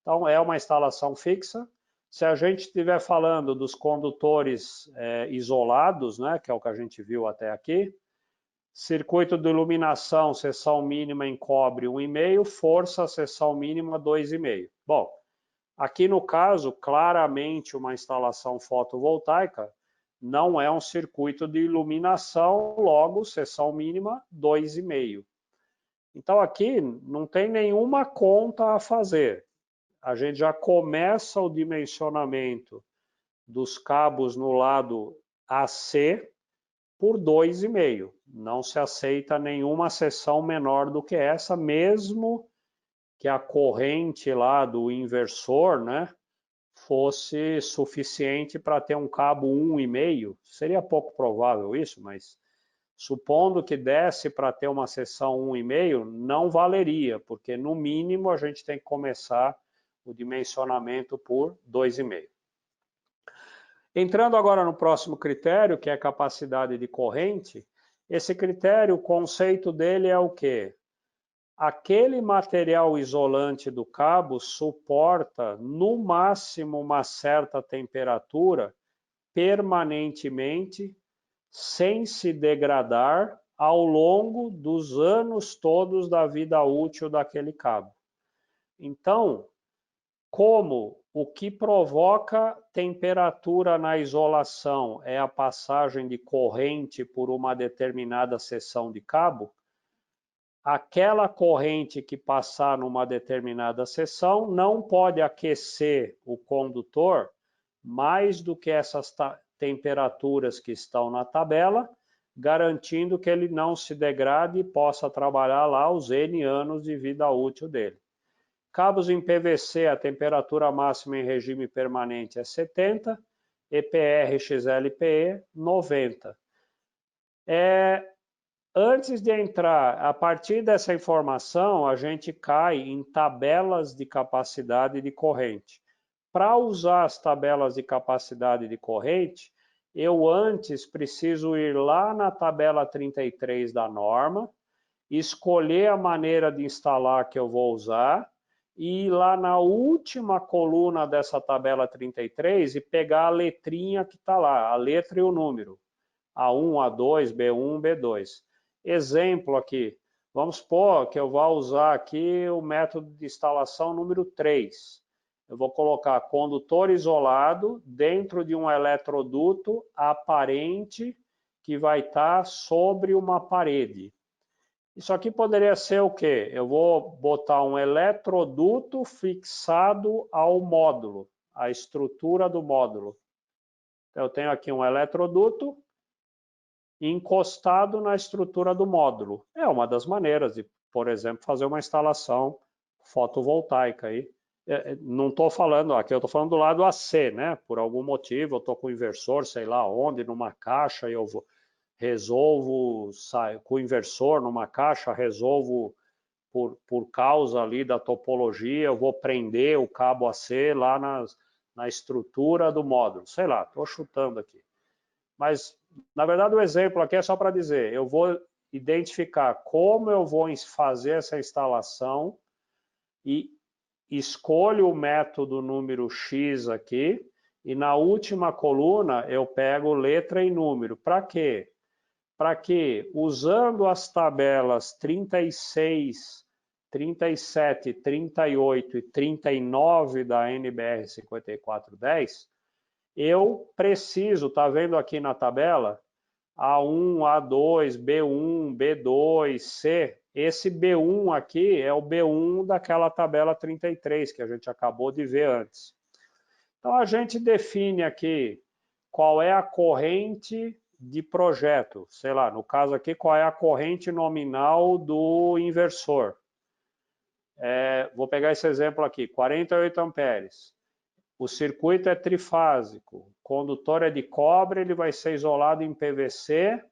Então, é uma instalação fixa. Se a gente estiver falando dos condutores isolados, né, que é o que a gente viu até aqui, circuito de iluminação, seção mínima em cobre 1,5, força, seção mínima 2,5. Bom, aqui no caso, claramente uma instalação fotovoltaica não é um circuito de iluminação, logo, seção mínima 2,5. Então aqui não tem nenhuma conta a fazer. A gente já começa o dimensionamento dos cabos no lado AC por 2,5. Não se aceita nenhuma seção menor do que essa, mesmo que a corrente lá do inversor, né, fosse suficiente para ter um cabo 1,5. Seria pouco provável isso, mas supondo que desse para ter uma seção 1,5, não valeria, porque no mínimo a gente tem que começar o dimensionamento por 2,5. Entrando agora no próximo critério, que é a capacidade de corrente, esse critério, o conceito dele é o quê? Aquele material isolante do cabo suporta, no máximo, uma certa temperatura permanentemente, sem se degradar, ao longo dos anos todos da vida útil daquele cabo. Então, como o que provoca temperatura na isolação é a passagem de corrente por uma determinada seção de cabo, aquela corrente que passar numa determinada seção não pode aquecer o condutor mais do que essas temperaturas que estão na tabela, garantindo que ele não se degrade e possa trabalhar lá os N anos de vida útil dele. Cabos em PVC, a temperatura máxima em regime permanente é 70, EPR XLPE 90. Antes de entrar, a partir dessa informação, a gente cai em tabelas de capacidade de corrente. Para usar as tabelas de capacidade de corrente, eu antes preciso ir lá na tabela 33 da norma, escolher a maneira de instalar que eu vou usar, e ir lá na última coluna dessa tabela 33 e pegar a letrinha que está lá, a letra e o número. A1, A2, B1, B2. Exemplo aqui, vamos supor que eu vou usar aqui o método de instalação número 3. Eu vou colocar condutor isolado dentro de um eletroduto aparente que vai estar sobre uma parede. Isso aqui poderia ser o quê? Eu vou botar um eletroduto fixado ao módulo, à estrutura do módulo. Então, eu tenho aqui um eletroduto encostado na estrutura do módulo. É uma das maneiras de, por exemplo, fazer uma instalação fotovoltaica aí. Não estou falando, aqui eu estou falando do lado AC, né? Por algum motivo eu estou com o inversor, sei lá onde, numa caixa, e eu resolvo, com o inversor numa caixa, resolvo por causa ali da topologia, eu vou prender o cabo AC lá na estrutura do módulo. Sei lá, estou chutando aqui. Mas, na verdade, o exemplo aqui é só para dizer, eu vou identificar como eu vou fazer essa instalação e escolho o método número X aqui, e na última coluna eu pego letra e número. Para quê? Para que, usando as tabelas 36, 37, 38 e 39 da NBR 5410, eu preciso, tá vendo aqui na tabela? A1, A2, B1, B2, C. Esse B1 aqui é o B1 daquela tabela 33, que a gente acabou de ver antes. Então, a gente define aqui qual é a corrente de projeto. Sei lá, no caso aqui, qual é a corrente nominal do inversor. Vou pegar esse exemplo aqui, 48 amperes. O circuito é trifásico, o condutor é de cobre, ele vai ser isolado em PVC,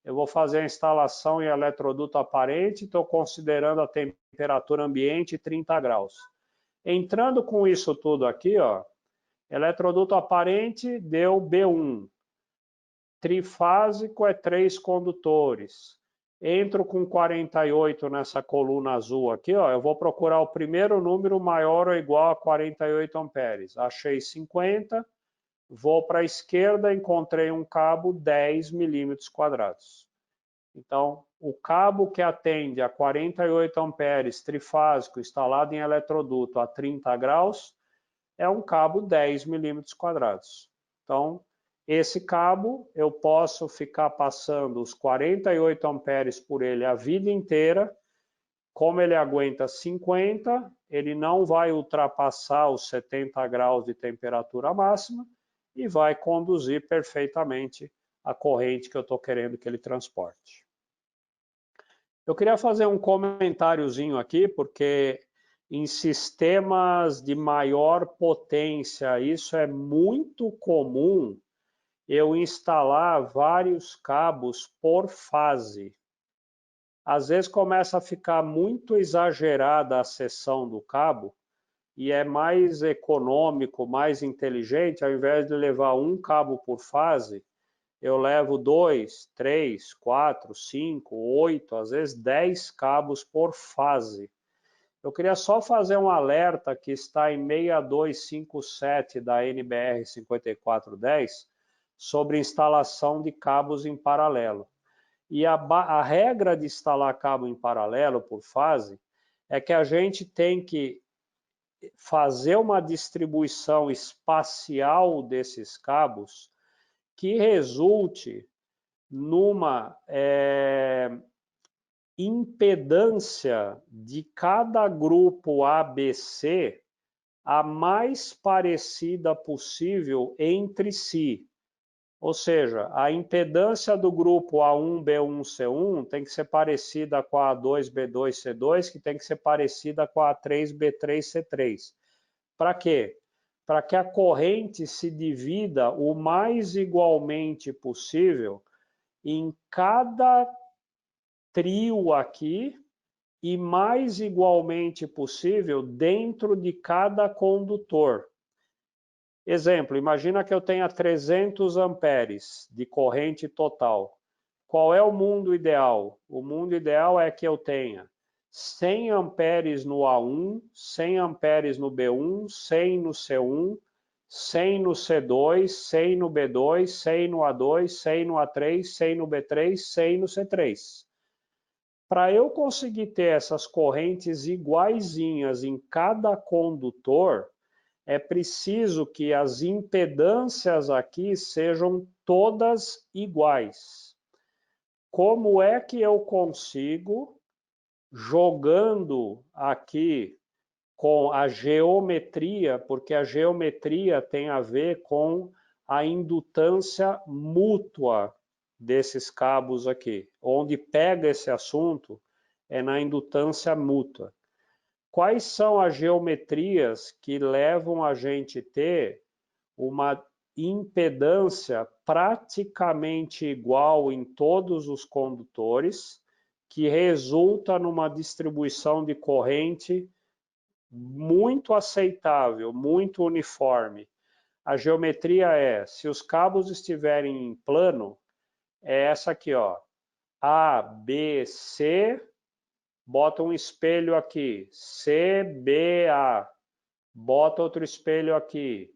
eu vou fazer a instalação em eletroduto aparente, estou considerando a temperatura ambiente 30 graus. Entrando com isso tudo aqui, ó, eletroduto aparente deu B1, trifásico é 3 condutores. Entro com 48 nessa coluna azul aqui, ó, eu vou procurar o primeiro número maior ou igual a 48 amperes. Achei 50, vou para a esquerda, encontrei um cabo 10 milímetros quadrados. Então, o cabo que atende a 48 amperes trifásico instalado em eletroduto a 30 graus é um cabo 10 milímetros quadrados. Então, esse cabo, eu posso ficar passando os 48 amperes por ele a vida inteira. Como ele aguenta 50, ele não vai ultrapassar os 70 graus de temperatura máxima e vai conduzir perfeitamente a corrente que eu estou querendo que ele transporte. Eu queria fazer um comentáriozinho aqui, porque em sistemas de maior potência, isso é muito comum, eu instalar vários cabos por fase. Às vezes começa a ficar muito exagerada a seção do cabo e é mais econômico, mais inteligente, ao invés de levar um cabo por fase, eu levo 2, 3, 4, 5, 8, às vezes 10 cabos por fase. Eu queria só fazer um alerta que está em 6257 da NBR 5410 sobre instalação de cabos em paralelo. E a regra de instalar cabo em paralelo por fase é que a gente tem que fazer uma distribuição espacial desses cabos que resulte numa impedância de cada grupo ABC a mais parecida possível entre si. Ou seja, a impedância do grupo A1, B1, C1 tem que ser parecida com a A2, B2, C2, que tem que ser parecida com a A3, B3, C3. Para quê? Para que a corrente se divida o mais igualmente possível em cada trio aqui e mais igualmente possível dentro de cada condutor. Exemplo, imagina que eu tenha 300 amperes de corrente total. Qual é o mundo ideal? O mundo ideal é que eu tenha 100 amperes no A1, 100 amperes no B1, 100 no C1, 100 no C2, 100 no B2, 100 no A2, 100 no A3, 100 no B3, 100 no C3. Para eu conseguir ter essas correntes iguaizinhas em cada condutor, é preciso que as impedâncias aqui sejam todas iguais. Como é que eu consigo, jogando aqui com a geometria, porque a geometria tem a ver com a indutância mútua desses cabos aqui. Onde pega esse assunto é na indutância mútua. Quais são as geometrias que levam a gente a ter uma impedância praticamente igual em todos os condutores, que resulta numa distribuição de corrente muito aceitável, muito uniforme? A geometria é, se os cabos estiverem em plano, é essa aqui, ó, A, B, C, bota um espelho aqui, C, B, A. bota outro espelho aqui,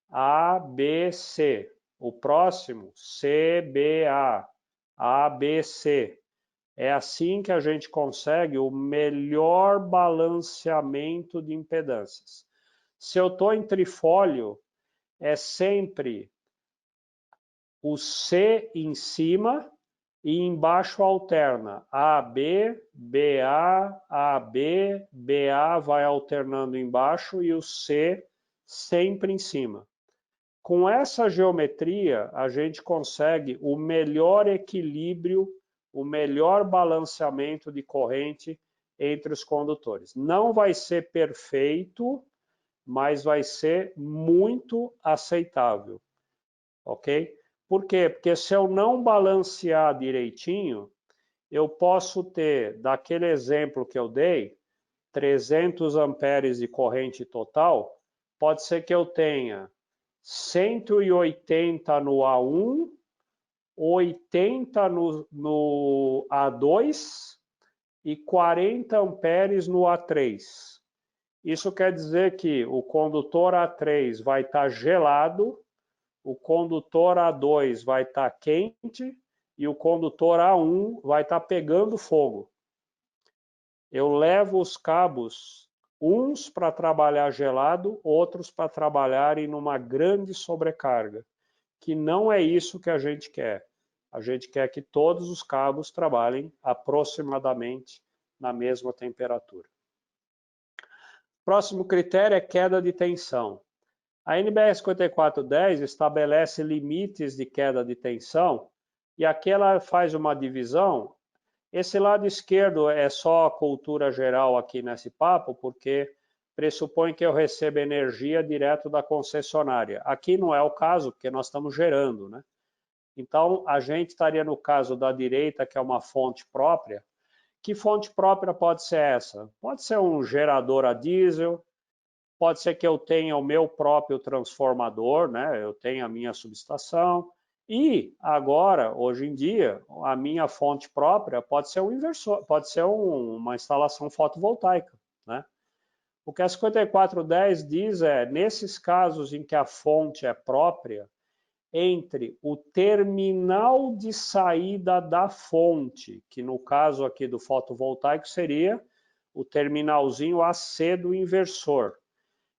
ABC. O próximo, CBA, ABC. É assim que a gente consegue o melhor balanceamento de impedâncias. Se eu estou em trifólio, é sempre o C em cima e embaixo alterna. AB, BA, AB, BA vai alternando embaixo e o C sempre em cima. Com essa geometria, a gente consegue o melhor equilíbrio, o melhor balanceamento de corrente entre os condutores. Não vai ser perfeito, mas vai ser muito aceitável, ok? Por quê? Porque se eu não balancear direitinho, eu posso ter, daquele exemplo que eu dei, 300 amperes de corrente total, pode ser que eu tenha 180 no A1, 80 no A2 e 40 amperes no A3. Isso quer dizer que o condutor A3 vai estar gelado, o condutor A2 vai estar quente e o condutor A1 vai estar pegando fogo. Eu levo os cabos, uns para trabalhar gelado, outros para trabalharem numa grande sobrecarga, que não é isso que a gente quer. A gente quer que todos os cabos trabalhem aproximadamente na mesma temperatura. Próximo critério é queda de tensão. A NBR 5410 estabelece limites de queda de tensão e aqui ela faz uma divisão. Esse lado esquerdo é só a cultura geral aqui nesse papo, porque pressupõe que eu recebo energia direto da concessionária. Aqui não é o caso, porque nós estamos gerando, né? Então, a gente estaria no caso da direita, que é uma fonte própria. Que fonte própria pode ser essa? Pode ser um gerador a diesel, pode ser que eu tenha o meu próprio transformador, né? Eu tenho a minha subestação. E agora, hoje em dia, a minha fonte própria pode ser um inversor, pode ser uma instalação fotovoltaica, né? O que a 5410 diz é, nesses casos em que a fonte é própria, entre o terminal de saída da fonte, que no caso aqui do fotovoltaico seria o terminalzinho AC do inversor,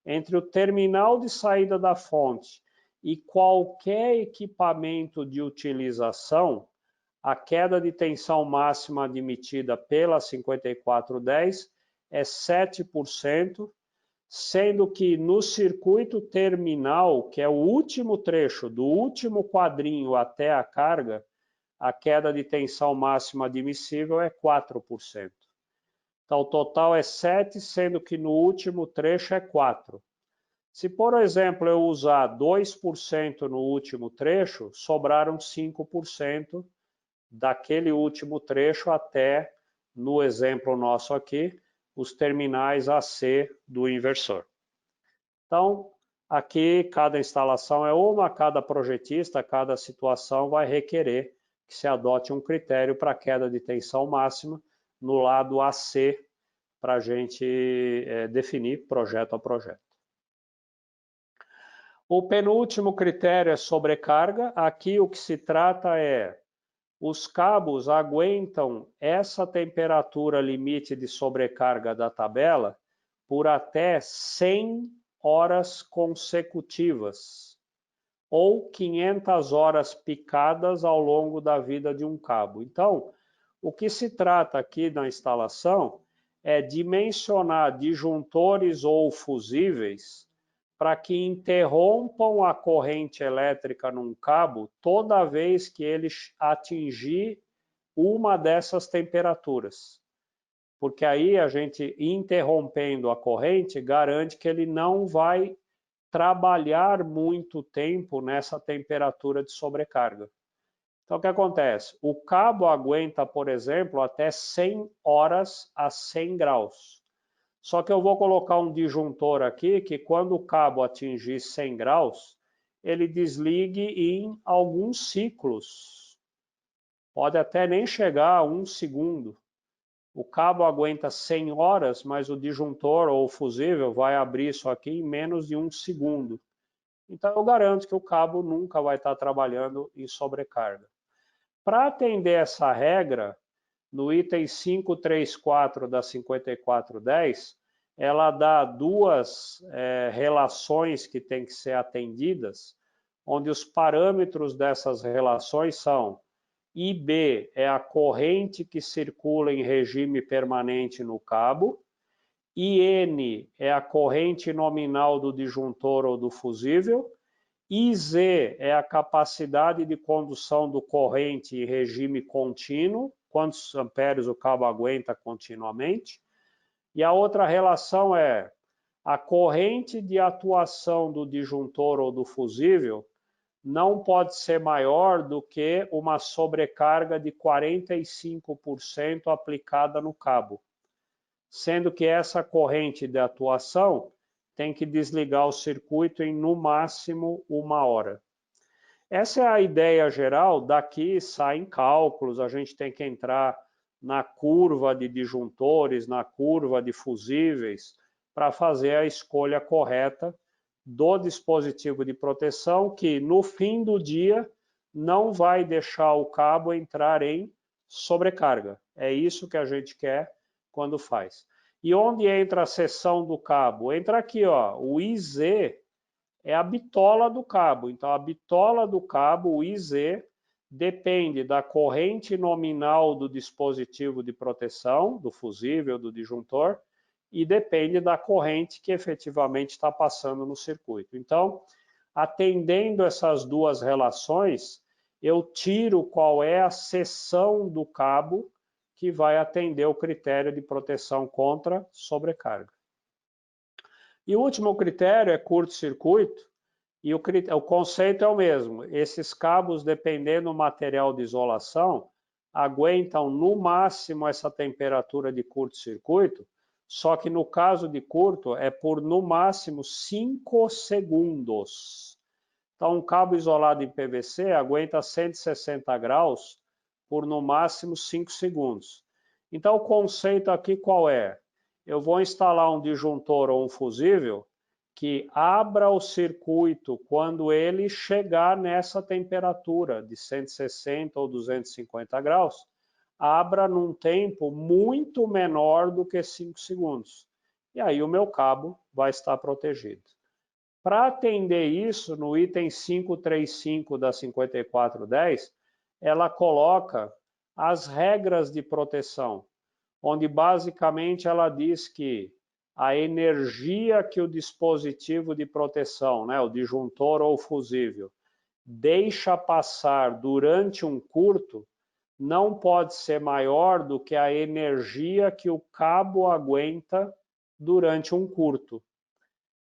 entre o terminal de saída da fonte e qualquer equipamento de utilização, a queda de tensão máxima admitida pela 5410 é 7%, sendo que no circuito terminal, que é o último trecho, do último quadrinho até a carga, a queda de tensão máxima admissível é 4%. Então, o total é 7, sendo que no último trecho é 4. Se, por exemplo, eu usar 2% no último trecho, sobraram 5% daquele último trecho até, no exemplo nosso aqui, os terminais AC do inversor. Então, aqui cada instalação é uma, cada projetista, cada situação vai requerer que se adote um critério para queda de tensão máxima no lado AC, para a gente definir projeto a projeto. O penúltimo critério é sobrecarga. Aqui o que se trata é os cabos aguentam essa temperatura limite de sobrecarga da tabela por até 100 horas consecutivas ou 500 horas picadas ao longo da vida de um cabo. Então, o que se trata aqui na instalação é dimensionar disjuntores ou fusíveis para que interrompam a corrente elétrica num cabo toda vez que ele atingir uma dessas temperaturas. Porque aí a gente, interrompendo a corrente, garante que ele não vai trabalhar muito tempo nessa temperatura de sobrecarga. Então, o que acontece? O cabo aguenta, por exemplo, até 100 horas a 100 graus. Só que eu vou colocar um disjuntor aqui que quando o cabo atingir 100 graus, ele desligue em alguns ciclos. Pode até nem chegar a 1 segundo. O cabo aguenta 100 horas, mas o disjuntor ou o fusível vai abrir isso aqui em menos de 1 segundo. Então, eu garanto que o cabo nunca vai estar trabalhando em sobrecarga. Para atender essa regra, no item 534 da 5410, ela dá duas relações que têm que ser atendidas, onde os parâmetros dessas relações são: IB é a corrente que circula em regime permanente no cabo, IN é a corrente nominal do disjuntor ou do fusível, IZ é a capacidade de condução do corrente em regime contínuo, quantos amperes o cabo aguenta continuamente, e a outra relação é a corrente de atuação do disjuntor ou do fusível não pode ser maior do que uma sobrecarga de 45% aplicada no cabo, sendo que essa corrente de atuação tem que desligar o circuito em, no máximo, 1 hora. Essa é a ideia geral. Daqui saem cálculos, a gente tem que entrar na curva de disjuntores, na curva de fusíveis, para fazer a escolha correta do dispositivo de proteção, que no fim do dia não vai deixar o cabo entrar em sobrecarga. É isso que a gente quer quando faz. E onde entra a seção do cabo? Entra aqui, ó, o IZ é a bitola do cabo. Então, a bitola do cabo, o IZ, depende da corrente nominal do dispositivo de proteção, do fusível, do disjuntor, e depende da corrente que efetivamente está passando no circuito. Então, atendendo essas duas relações, eu tiro qual é a seção do cabo que vai atender o critério de proteção contra sobrecarga. E o último critério é curto-circuito, e o conceito é o mesmo. Esses cabos, dependendo do material de isolação, aguentam no máximo essa temperatura de curto-circuito, só que no caso de curto é por no máximo 5 segundos. Então, um cabo isolado em PVC aguenta 160 graus por no máximo 5 segundos. Então, o conceito aqui qual é? Eu vou instalar um disjuntor ou um fusível que abra o circuito quando ele chegar nessa temperatura de 160 ou 250 graus, abra num tempo muito menor do que 5 segundos. E aí o meu cabo vai estar protegido. Para atender isso, no item 535 da 5410, ela coloca as regras de proteção, onde basicamente ela diz que a energia que o dispositivo de proteção, o disjuntor ou o fusível, deixa passar durante um curto, não pode ser maior do que a energia que o cabo aguenta durante um curto.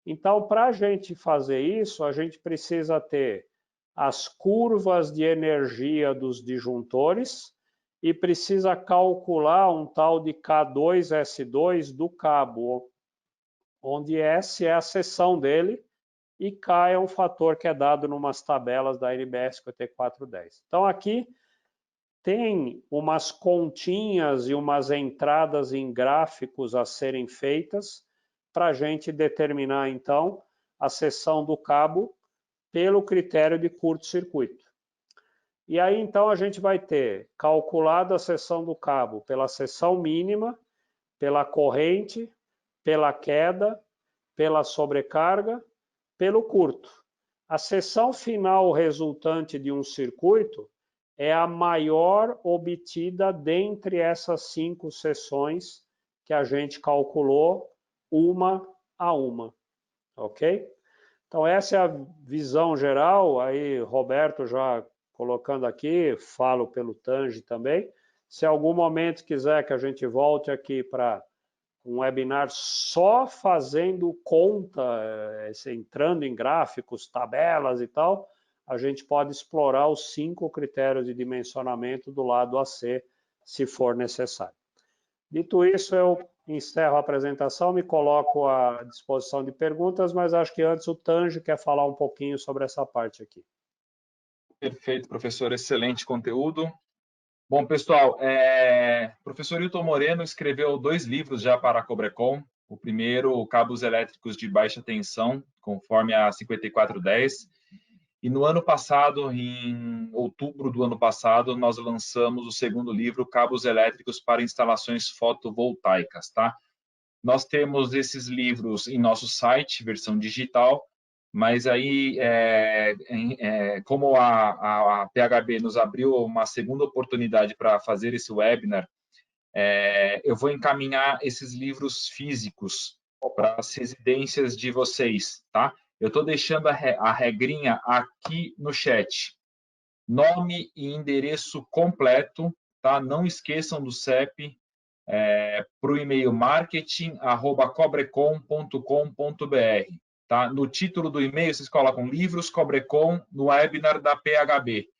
Então, para a gente fazer isso, a gente precisa ter as curvas de energia dos disjuntores e precisa calcular um tal de K2S2 do cabo, onde S é a seção dele e K é um fator que é dado em umas tabelas da NBS 5410. Então, aqui tem umas continhas e umas entradas em gráficos a serem feitas para a gente determinar, então, a seção do cabo pelo critério de curto-circuito. E aí, então, a gente vai ter calculado a seção do cabo pela seção mínima, pela corrente, pela queda, pela sobrecarga, pelo curto. A seção final resultante de um circuito é a maior obtida dentre essas 5 seções que a gente calculou uma a uma, ok? Então essa é a visão geral, aí Roberto já colocando aqui, falo pelo Tange também. Se em algum momento quiser que a gente volte aqui para um webinar só fazendo conta, entrando em gráficos, tabelas e tal, a gente pode explorar os 5 critérios de dimensionamento do lado AC, se for necessário. Dito isso, eu encerro a apresentação, me coloco à disposição de perguntas, mas acho que antes o Tange quer falar um pouquinho sobre essa parte aqui. Perfeito, professor. Excelente conteúdo. Bom, pessoal, o professor Hilton Moreno escreveu 2 livros já para a Cobrecon. O primeiro, Cabos Elétricos de Baixa Tensão, conforme a 5410. E no ano passado, em outubro do ano passado, nós lançamos o segundo livro, Cabos Elétricos para Instalações Fotovoltaicas, tá? Nós temos esses livros em nosso site, versão digital, mas aí, como a PHB nos abriu uma segunda oportunidade para fazer esse webinar, eu vou encaminhar esses livros físicos para as residências de vocês, tá? Eu estou deixando a regrinha aqui no chat. Nome e endereço completo, tá? Não esqueçam do CEP, para o e-mail marketing@cobrecon.com.br. Tá? No título do e-mail, vocês colocam Livros Cobrecon no webinar da PHB.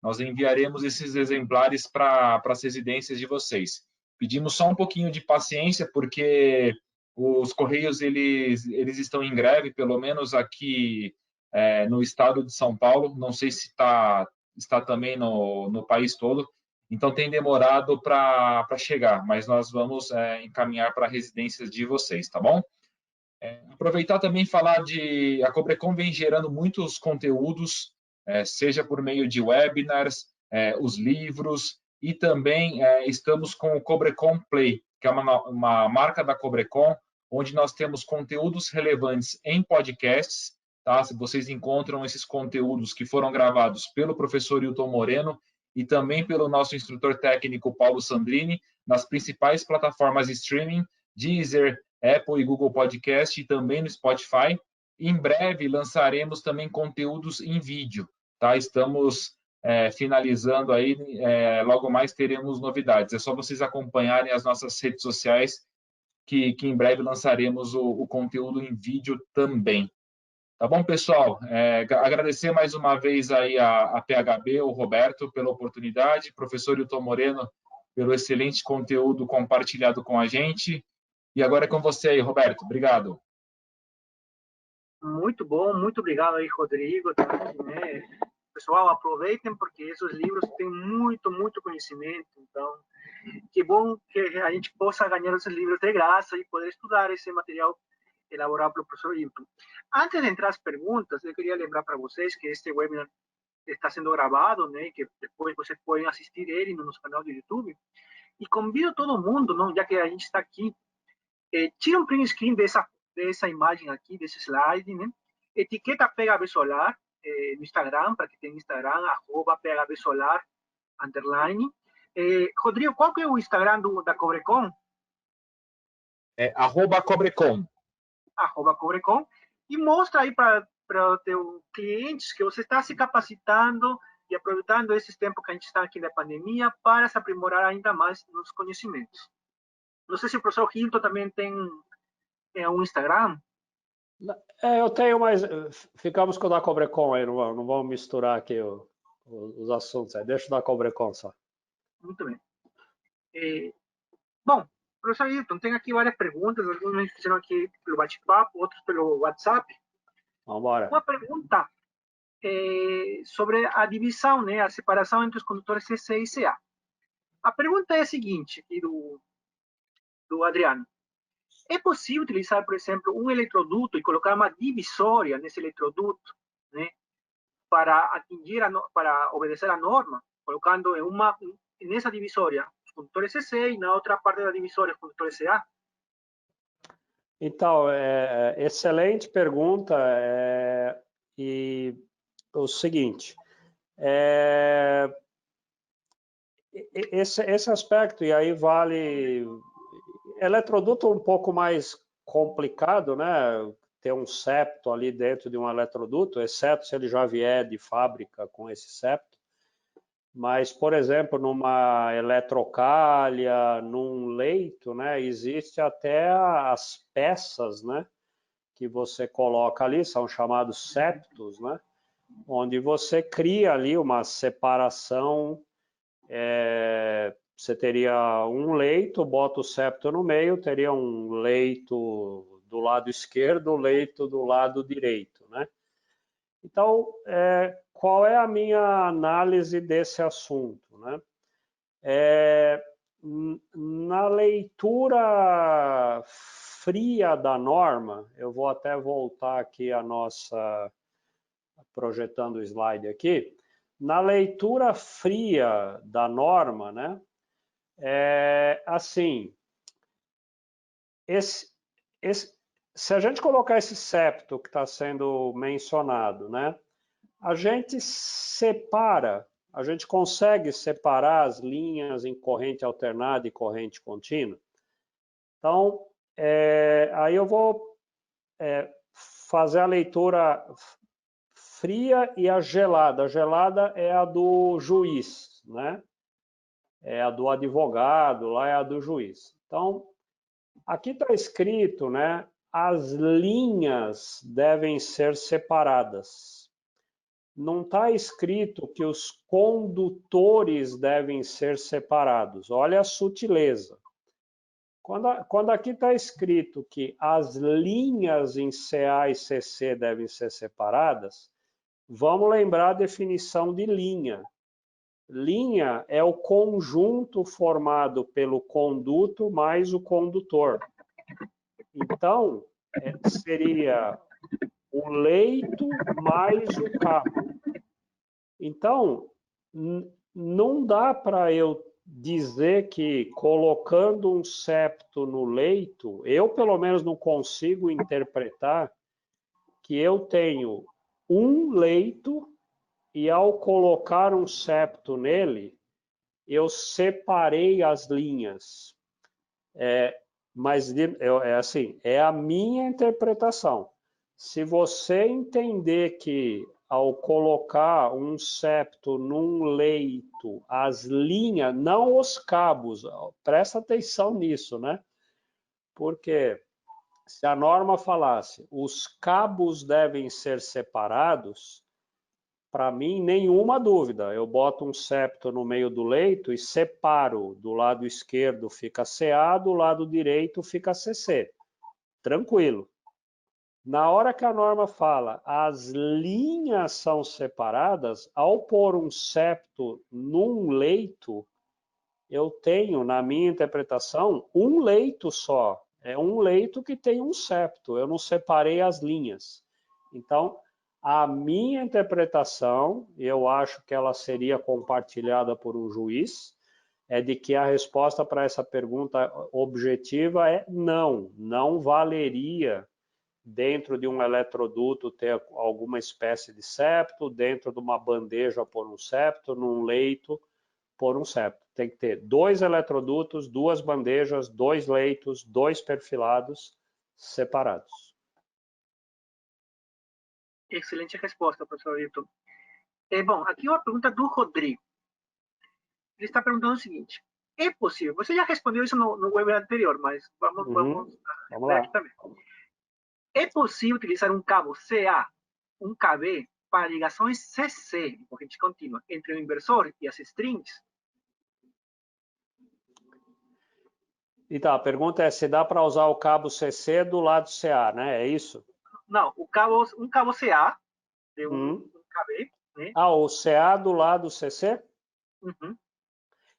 Nós enviaremos esses exemplares para as residências de vocês. Pedimos só um pouquinho de paciência, porque os Correios eles estão em greve, pelo menos aqui no estado de São Paulo. Não sei se está também no país todo. Então, tem demorado para chegar, mas nós vamos encaminhar para residências de vocês, tá bom? Aproveitar também e falar a Cobrecon vem gerando muitos conteúdos, seja por meio de webinars, os livros, e também estamos com o Cobrecon Play, que é uma marca da Cobrecon, onde nós temos conteúdos relevantes em podcasts, tá? Vocês encontram esses conteúdos que foram gravados pelo professor Hilton Moreno e também pelo nosso instrutor técnico Paulo Sandrini, nas principais plataformas de streaming, Deezer, Apple e Google Podcast e também no Spotify. Em breve lançaremos também conteúdos em vídeo, tá? Estamos finalizando aí, logo mais teremos novidades. É só vocês acompanharem as nossas redes sociais que em breve lançaremos o conteúdo em vídeo também. Tá bom, pessoal? Agradecer mais uma vez aí a PHB, o Roberto, pela oportunidade, professor Hilton Moreno, pelo excelente conteúdo compartilhado com a gente. E agora é com você aí, Roberto. Obrigado. Muito bom, muito obrigado aí, Rodrigo. Né? Pessoal, aproveitem, porque esses livros têm muito conhecimento. Então, que bom que a gente possa ganhar esses livros de graça e poder estudar esse material elaborado pelo professor Hilton. Antes de entrar às perguntas, eu queria lembrar para vocês que este webinar está sendo gravado, né? Que depois vocês podem assistir ele no nosso canal do YouTube. E convido todo mundo, não, já que a gente está aqui, tira um print screen dessa imagem aqui, desse slide, né? Etiqueta PHB Solar no Instagram, para que tenha Instagram, @PHB Solar, _. Rodrigo, qual que é o Instagram da Cobrecon? @Cobrecon. @Cobrecon. E mostra aí para os teus clientes que você está se capacitando e aproveitando esses tempos que a gente está aqui na pandemia para se aprimorar ainda mais nos conhecimentos. Não sei se o professor Hilton também tem um Instagram. Eu tenho, mas ficamos com o da Cobrecon aí, não vamos misturar aqui os assuntos aí. Deixa o da Cobrecon só. Muito bem. Bom, professor Hilton, tem aqui várias perguntas, algumas me fizeram aqui pelo bate-papo, outros pelo WhatsApp. Vamos embora. Uma pergunta sobre a divisão, né, a separação entre os condutores CC e CA. A pergunta é a seguinte, aqui do Adriano. É possível utilizar, por exemplo, um eletroduto e colocar uma divisória nesse eletroduto, né, para para obedecer a norma, colocando nessa divisória os condutores CC e na outra parte da divisória os condutores CA? Então, excelente pergunta. E o seguinte, esse aspecto, e aí vale... Eletroduto um pouco mais complicado, né? Ter um septo ali dentro de um eletroduto, exceto se ele já vier de fábrica com esse septo. Mas, por exemplo, numa eletrocalha, num leito, né? Existe até as peças, né? Que você coloca ali, são chamados septos, né? Onde você cria ali uma separação. Você teria um leito, bota o septo no meio, teria um leito do lado esquerdo, leito do lado direito, né? Então, qual é a minha análise desse assunto, né? Na leitura fria da norma, eu vou até voltar aqui a nossa, projetando o slide aqui, na leitura fria da norma, né, assim, se a gente colocar esse septo que está sendo mencionado, né, a gente separa, a gente consegue separar as linhas em corrente alternada e corrente contínua. Então, aí eu vou fazer a leitura fria e a gelada. A gelada é a do juiz, né? É a do advogado, lá é a do juiz. Então, aqui está escrito, né? As linhas devem ser separadas. Não está escrito que os condutores devem ser separados. Olha a sutileza. Quando aqui está escrito que as linhas em CA e CC devem ser separadas, vamos lembrar a definição de linha. Linha é o conjunto formado pelo conduto mais o condutor. Então, seria o leito mais o cabo. Então, não dá para eu dizer que colocando um septo no leito, eu pelo menos não consigo interpretar que eu tenho um leito e ao colocar um septo nele, eu separei as linhas. Mas assim, é a minha interpretação. Se você entender que ao colocar um septo num leito, as linhas, não os cabos, presta atenção nisso, né? Porque se a norma falasse os cabos devem ser separados, para mim, nenhuma dúvida. Eu boto um septo no meio do leito e separo. Do lado esquerdo fica CA, do lado direito fica CC. Tranquilo. Na hora que a norma fala as linhas são separadas, ao pôr um septo num leito, eu tenho, na minha interpretação, um leito só. É um leito que tem um septo. Eu não separei as linhas. Então, a minha interpretação, eu acho que ela seria compartilhada por um juiz, é de que a resposta para essa pergunta objetiva é não. Não valeria dentro de um eletroduto ter alguma espécie de septo, dentro de uma bandeja por um septo, num leito por um septo. Tem que ter 2 eletrodutos, 2 bandejas, 2 leitos, 2 perfilados separados. Excelente resposta, professor Ayrton. Bom, aqui uma pergunta do Rodrigo. Ele está perguntando o seguinte: é possível? Você já respondeu isso no webinar anterior, mas vamos lá. aqui também. É possível utilizar um cabo CA, um KB, para ligações CC, de corrente contínua, entre o inversor e as strings? Então, a pergunta é se dá para usar o cabo CC do lado CA, né? É isso? Não, um cabo CA, de um KB, né? O CA do lado CC? Uhum.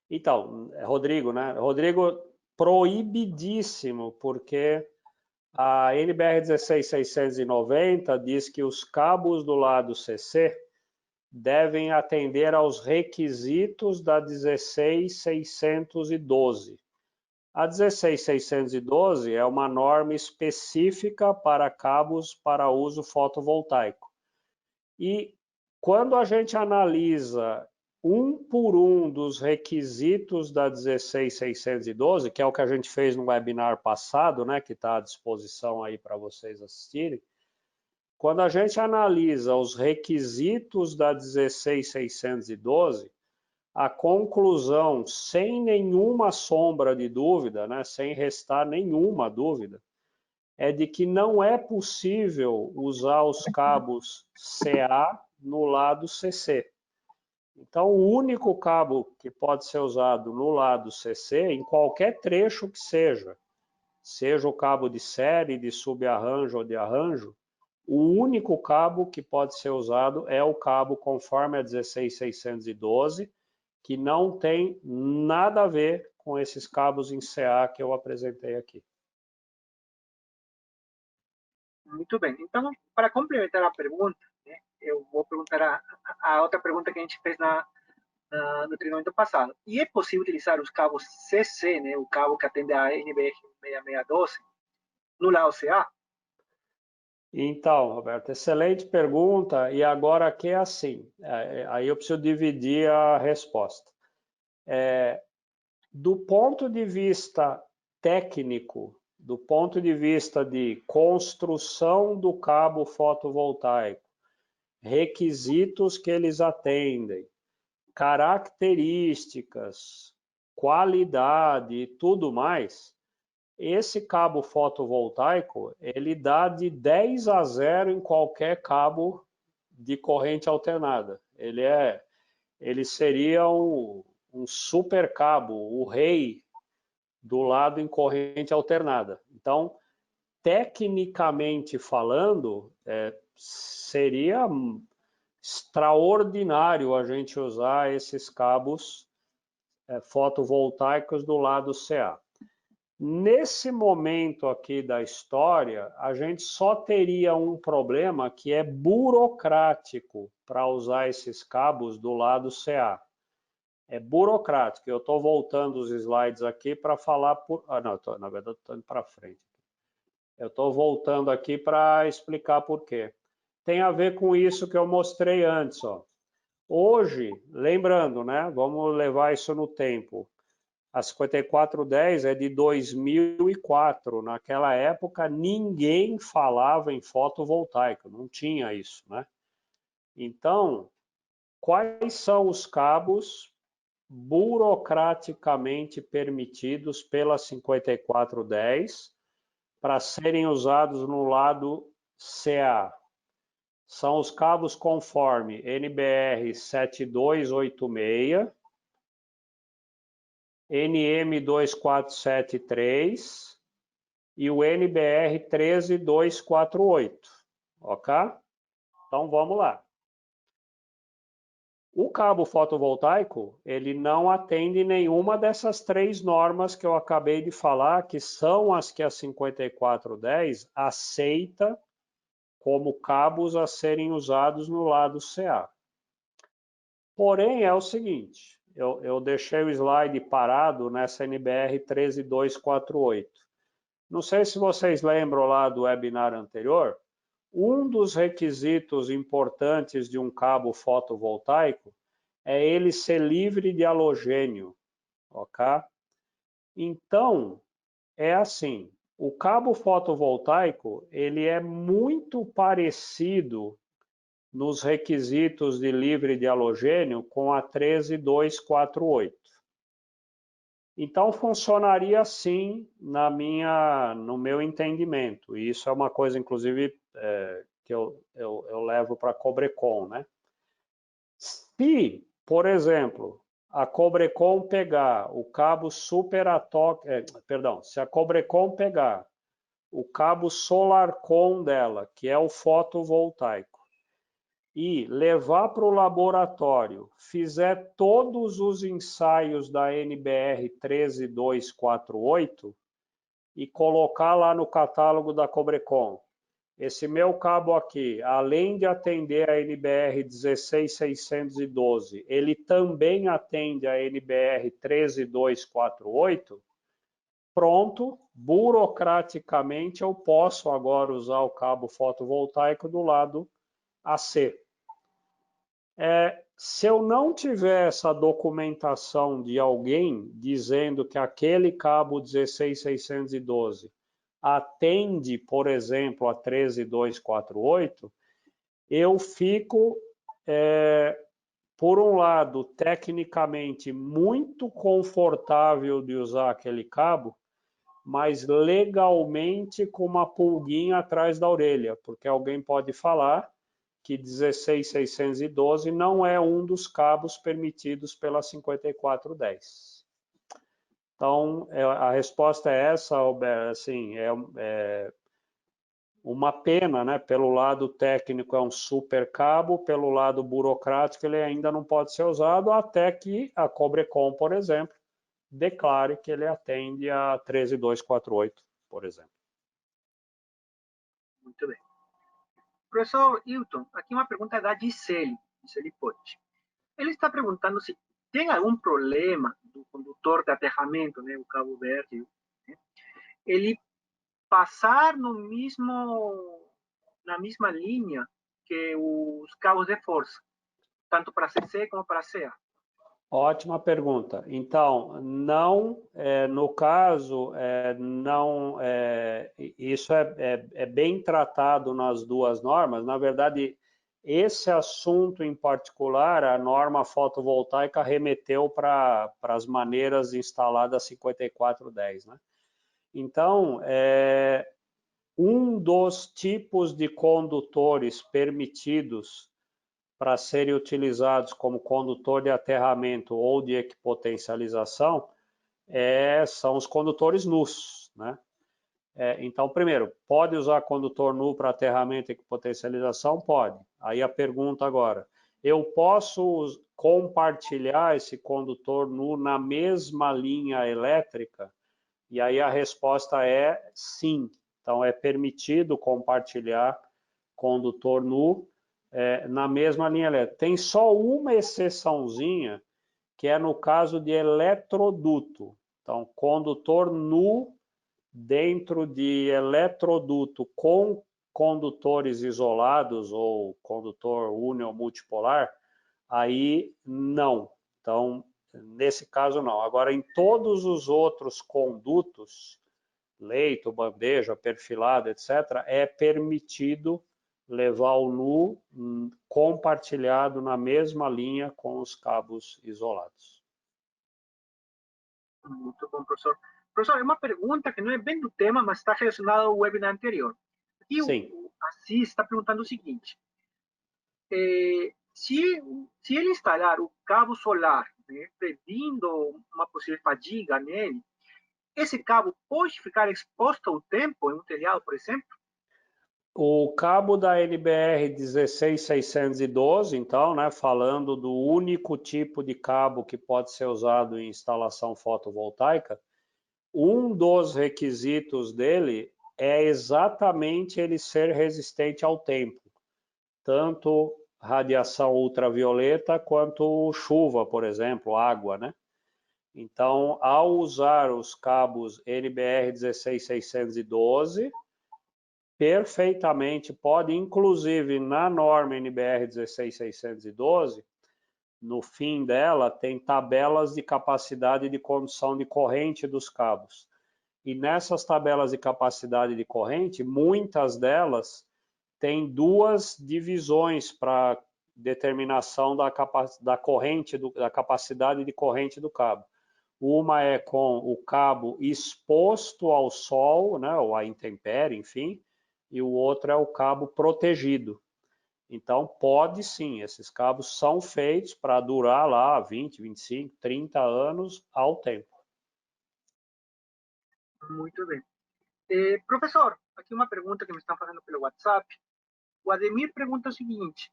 Então, Rodrigo, né? Rodrigo, proibidíssimo, porque a NBR 16690 diz que os cabos do lado CC devem atender aos requisitos da 16612. A 16612 é uma norma específica para cabos para uso fotovoltaico. E quando a gente analisa um por um dos requisitos da 16612, que é o que a gente fez no webinar passado, né, que está à disposição aí para vocês assistirem, quando a gente analisa os requisitos da 16612, a conclusão, sem nenhuma sombra de dúvida, né, sem restar nenhuma dúvida, é de que não é possível usar os cabos CA no lado CC. Então, o único cabo que pode ser usado no lado CC, em qualquer trecho que seja o cabo de série, de subarranjo ou de arranjo, o único cabo que pode ser usado é o cabo conforme a 16612, que não tem nada a ver com esses cabos em CA que eu apresentei aqui. Muito bem. Então, para complementar a pergunta, né, eu vou perguntar a outra pergunta que a gente fez no treinamento passado. E é possível utilizar os cabos CC, né, o cabo que atende a NBR 6612, no lado CA? Então, Roberto, excelente pergunta. E agora aqui é assim, aí eu preciso dividir a resposta. Do ponto de vista técnico, do ponto de vista de construção do cabo fotovoltaico, requisitos que eles atendem, características, qualidade e tudo mais, esse cabo fotovoltaico, ele dá de 10 a 0 em qualquer cabo de corrente alternada. Ele seria um super cabo, o rei do lado em corrente alternada. Então, tecnicamente falando, seria extraordinário a gente usar esses cabos fotovoltaicos do lado CA. Nesse momento aqui da história, a gente só teria um problema que é burocrático para usar esses cabos do lado CA. É burocrático. Eu estou voltando os slides aqui para falar por... não, na verdade, estou indo para frente. Eu estou voltando aqui para explicar por quê. Tem a ver com isso que eu mostrei antes. Ó. Hoje, lembrando, né? Vamos levar isso no tempo. A 5410 é de 2004. Naquela época, ninguém falava em fotovoltaico, não tinha isso, né? Então, quais são os cabos burocraticamente permitidos pela 5410 para serem usados no lado CA? São os cabos conforme NBR 7286, NM2473 e o NBR 13248, ok? Então vamos lá. O cabo fotovoltaico, ele não atende nenhuma dessas três normas que eu acabei de falar, que são as que a 5410 aceita como cabos a serem usados no lado CA. Porém, é o seguinte, eu deixei o slide parado nessa NBR 13248. Não sei se vocês lembram lá do webinar anterior, um dos requisitos importantes de um cabo fotovoltaico é ele ser livre de halogênio, ok? Então, é assim, o cabo fotovoltaico, ele é muito parecido nos requisitos de livre de halogênio com a 13248. Então, funcionaria assim no meu entendimento. E isso é uma coisa, inclusive, que eu levo para a Cobrecon, né? Se, por exemplo, a Cobrecon pegar o cabo se a Cobrecon pegar o cabo SolarCon dela, que é o fotovoltaico, e levar para o laboratório, fizer todos os ensaios da NBR 13248 e colocar lá no catálogo da Cobrecon, esse meu cabo aqui, além de atender a NBR 16612, ele também atende a NBR 13248, pronto, burocraticamente eu posso agora usar o cabo fotovoltaico do lado AC. Se eu não tiver essa documentação de alguém dizendo que aquele cabo 16612 atende, por exemplo, a 13248, eu fico, por um lado, tecnicamente muito confortável de usar aquele cabo, mas legalmente com uma pulguinha atrás da orelha, porque alguém pode falar que 16612 não é um dos cabos permitidos pela 5410. Então, a resposta é essa, Albert, assim, uma pena, né? Pelo lado técnico é um super cabo, pelo lado burocrático ele ainda não pode ser usado, até que a Cobrecon, por exemplo, declare que ele atende a 13248, por exemplo. Muito bem. Professor Hilton, aqui uma pergunta da Gisele Pote. Ele está perguntando se tem algum problema do condutor de aterramento, né, o cabo verde, né, ele passar na mesma linha que os cabos de força, tanto para CC como para CA. Ótima pergunta. Então, não, no caso, não, isso é bem tratado nas duas normas. Na verdade, esse assunto em particular, a norma fotovoltaica remeteu para as maneiras instaladas 5410, né? Então, um dos tipos de condutores permitidos para serem utilizados como condutor de aterramento ou de equipotencialização são os condutores nus, né? Então, primeiro, pode usar condutor nu para aterramento e equipotencialização? Pode. Aí a pergunta agora, eu posso compartilhar esse condutor nu na mesma linha elétrica? E aí a resposta é sim. Então, é permitido compartilhar condutor nu na mesma linha elétrica. Tem só uma exceçãozinha, que é no caso de eletroduto. Então, condutor nu dentro de eletroduto com condutores isolados ou condutor único ou multipolar, aí não. Então, nesse caso não. Agora, em todos os outros condutos, leito, bandeja, perfilado, etc., é permitido levar o nu compartilhado na mesma linha com os cabos isolados. Muito bom, professor. Professor, é uma pergunta que não é bem do tema, mas está relacionada ao webinar anterior. Aqui o Assis está perguntando o seguinte: se ele instalar o cabo solar, né, prevendo uma possível fadiga nele, esse cabo pode ficar exposto ao tempo em um telhado, por exemplo? O cabo da NBR 16612, então, né, falando do único tipo de cabo que pode ser usado em instalação fotovoltaica, um dos requisitos dele é exatamente ele ser resistente ao tempo, tanto radiação ultravioleta quanto chuva, por exemplo, água, né? Então, ao usar os cabos NBR 16612, perfeitamente pode, inclusive na norma NBR 16612, no fim dela tem tabelas de capacidade de condução de corrente dos cabos. E nessas tabelas de capacidade de corrente, muitas delas têm duas divisões para determinação da corrente, da capacidade de corrente do cabo. Uma é com o cabo exposto ao sol, né, ou à intempérie, enfim, e o outro é o cabo protegido. Então, pode sim, esses cabos são feitos para durar lá 20, 25, 30 anos ao tempo. Muito bem. Professor, aqui uma pergunta que me estão fazendo pelo WhatsApp. O Ademir pergunta o seguinte: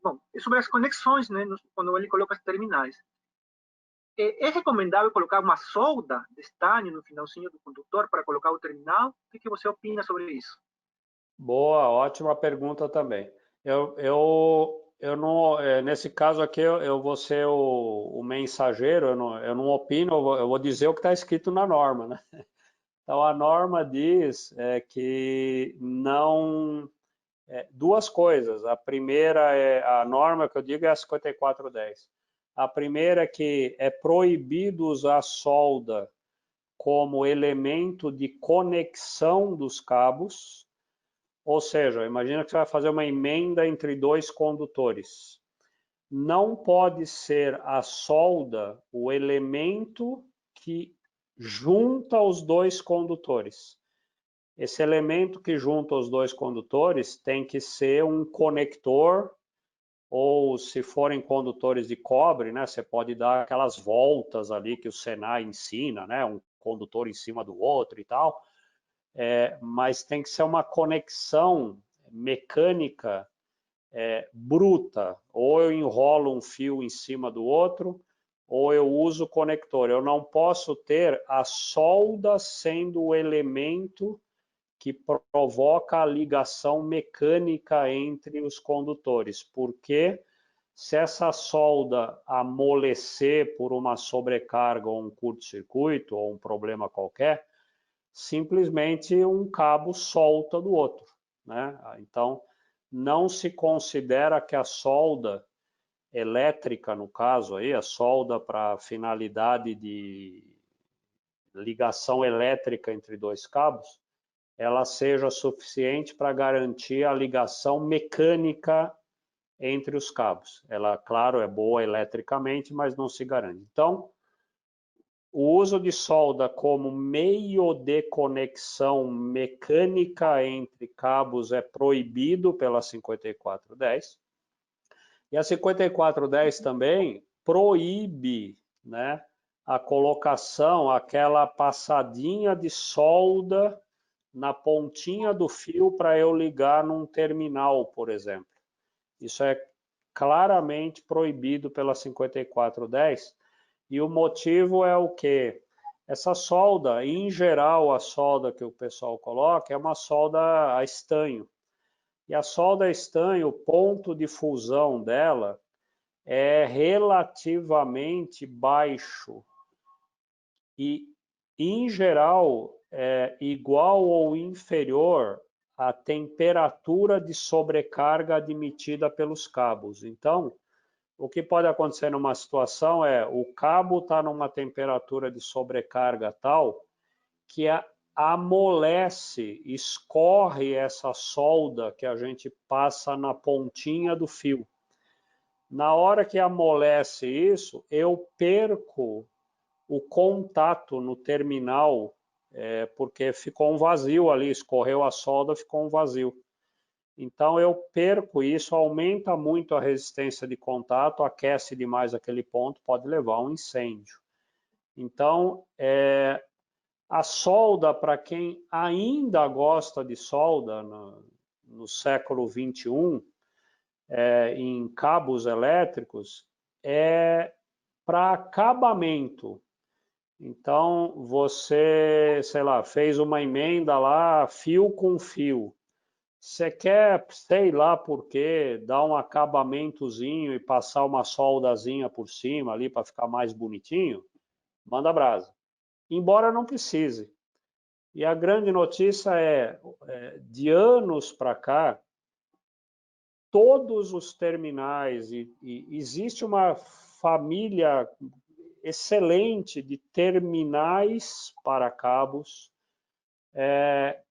bom, sobre as conexões, né, quando ele coloca as terminais. É recomendável colocar uma solda de estanho no finalzinho do condutor para colocar o terminal? O que você opina sobre isso? Boa, ótima pergunta também. Eu não, nesse caso aqui, eu vou ser o mensageiro, eu não opino, eu vou dizer o que está escrito na norma, né? Então, a norma diz que não... duas coisas. A primeira a norma que eu digo é a 5410. A primeira é que é proibido usar solda como elemento de conexão dos cabos, ou seja, imagina que você vai fazer uma emenda entre dois condutores. Não pode ser a solda o elemento que junta os dois condutores. Esse elemento que junta os dois condutores tem que ser um conector, ou se forem condutores de cobre, né, você pode dar aquelas voltas ali que o Senai ensina, né, um condutor em cima do outro e tal. mas tem que ser uma conexão mecânica bruta. Ou eu enrolo um fio em cima do outro, ou eu uso o conector. Eu não posso ter a solda sendo o elemento que provoca a ligação mecânica entre os condutores, porque se essa solda amolecer por uma sobrecarga ou um curto-circuito ou um problema qualquer, simplesmente um cabo solta do outro, né? Então, não se considera que a solda elétrica, no caso aí, a solda para finalidade de ligação elétrica entre dois cabos, ela seja suficiente para garantir a ligação mecânica entre os cabos. Ela, claro, é boa eletricamente, mas não se garante. Então, o uso de solda como meio de conexão mecânica entre cabos é proibido pela 5410. E a 5410 também proíbe, né, a colocação, aquela passadinha de solda na pontinha do fio para eu ligar num terminal, por exemplo. Isso é claramente proibido pela 5410. E o motivo é o quê? Essa solda, em geral, a solda que o pessoal coloca é uma solda a estanho. E a solda a estanho, o ponto de fusão dela é relativamente baixo. E, em geral, é igual ou inferior à temperatura de sobrecarga admitida pelos cabos. Então, o que pode acontecer numa situação é o cabo está numa temperatura de sobrecarga tal que amolece, escorre essa solda que a gente passa na pontinha do fio. Na hora que amolece isso, eu perco o contato no terminal, porque ficou um vazio ali, escorreu a solda, ficou um vazio. Então eu perco isso, aumenta muito a resistência de contato, aquece demais aquele ponto, pode levar a um incêndio. Então, a solda, para quem ainda gosta de solda no século XXI, em cabos elétricos, é para acabamento. Então, você, sei lá, fez uma emenda lá, fio com fio. Você quer, sei lá por quê, dar um acabamentozinho e passar uma soldazinha por cima ali para ficar mais bonitinho? Manda brasa. Embora não precise. E a grande notícia de anos para cá, todos os terminais, e existe uma família excelente de terminais para cabos,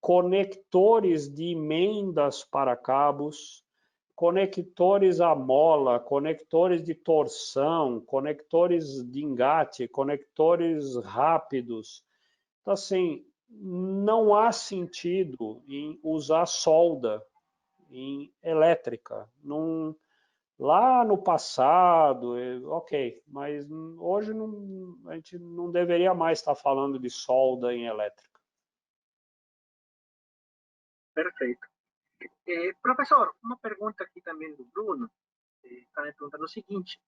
conectores de emendas para cabos, conectores à mola, conectores de torção, conectores de engate, conectores rápidos. Então, assim, não há sentido em usar solda em elétrica. Lá no passado, ok, mas hoje a gente não deveria mais estar falando de solda em elétrica. Perfeito. Professor, uma pergunta aqui também do Bruno, está me perguntando o seguinte: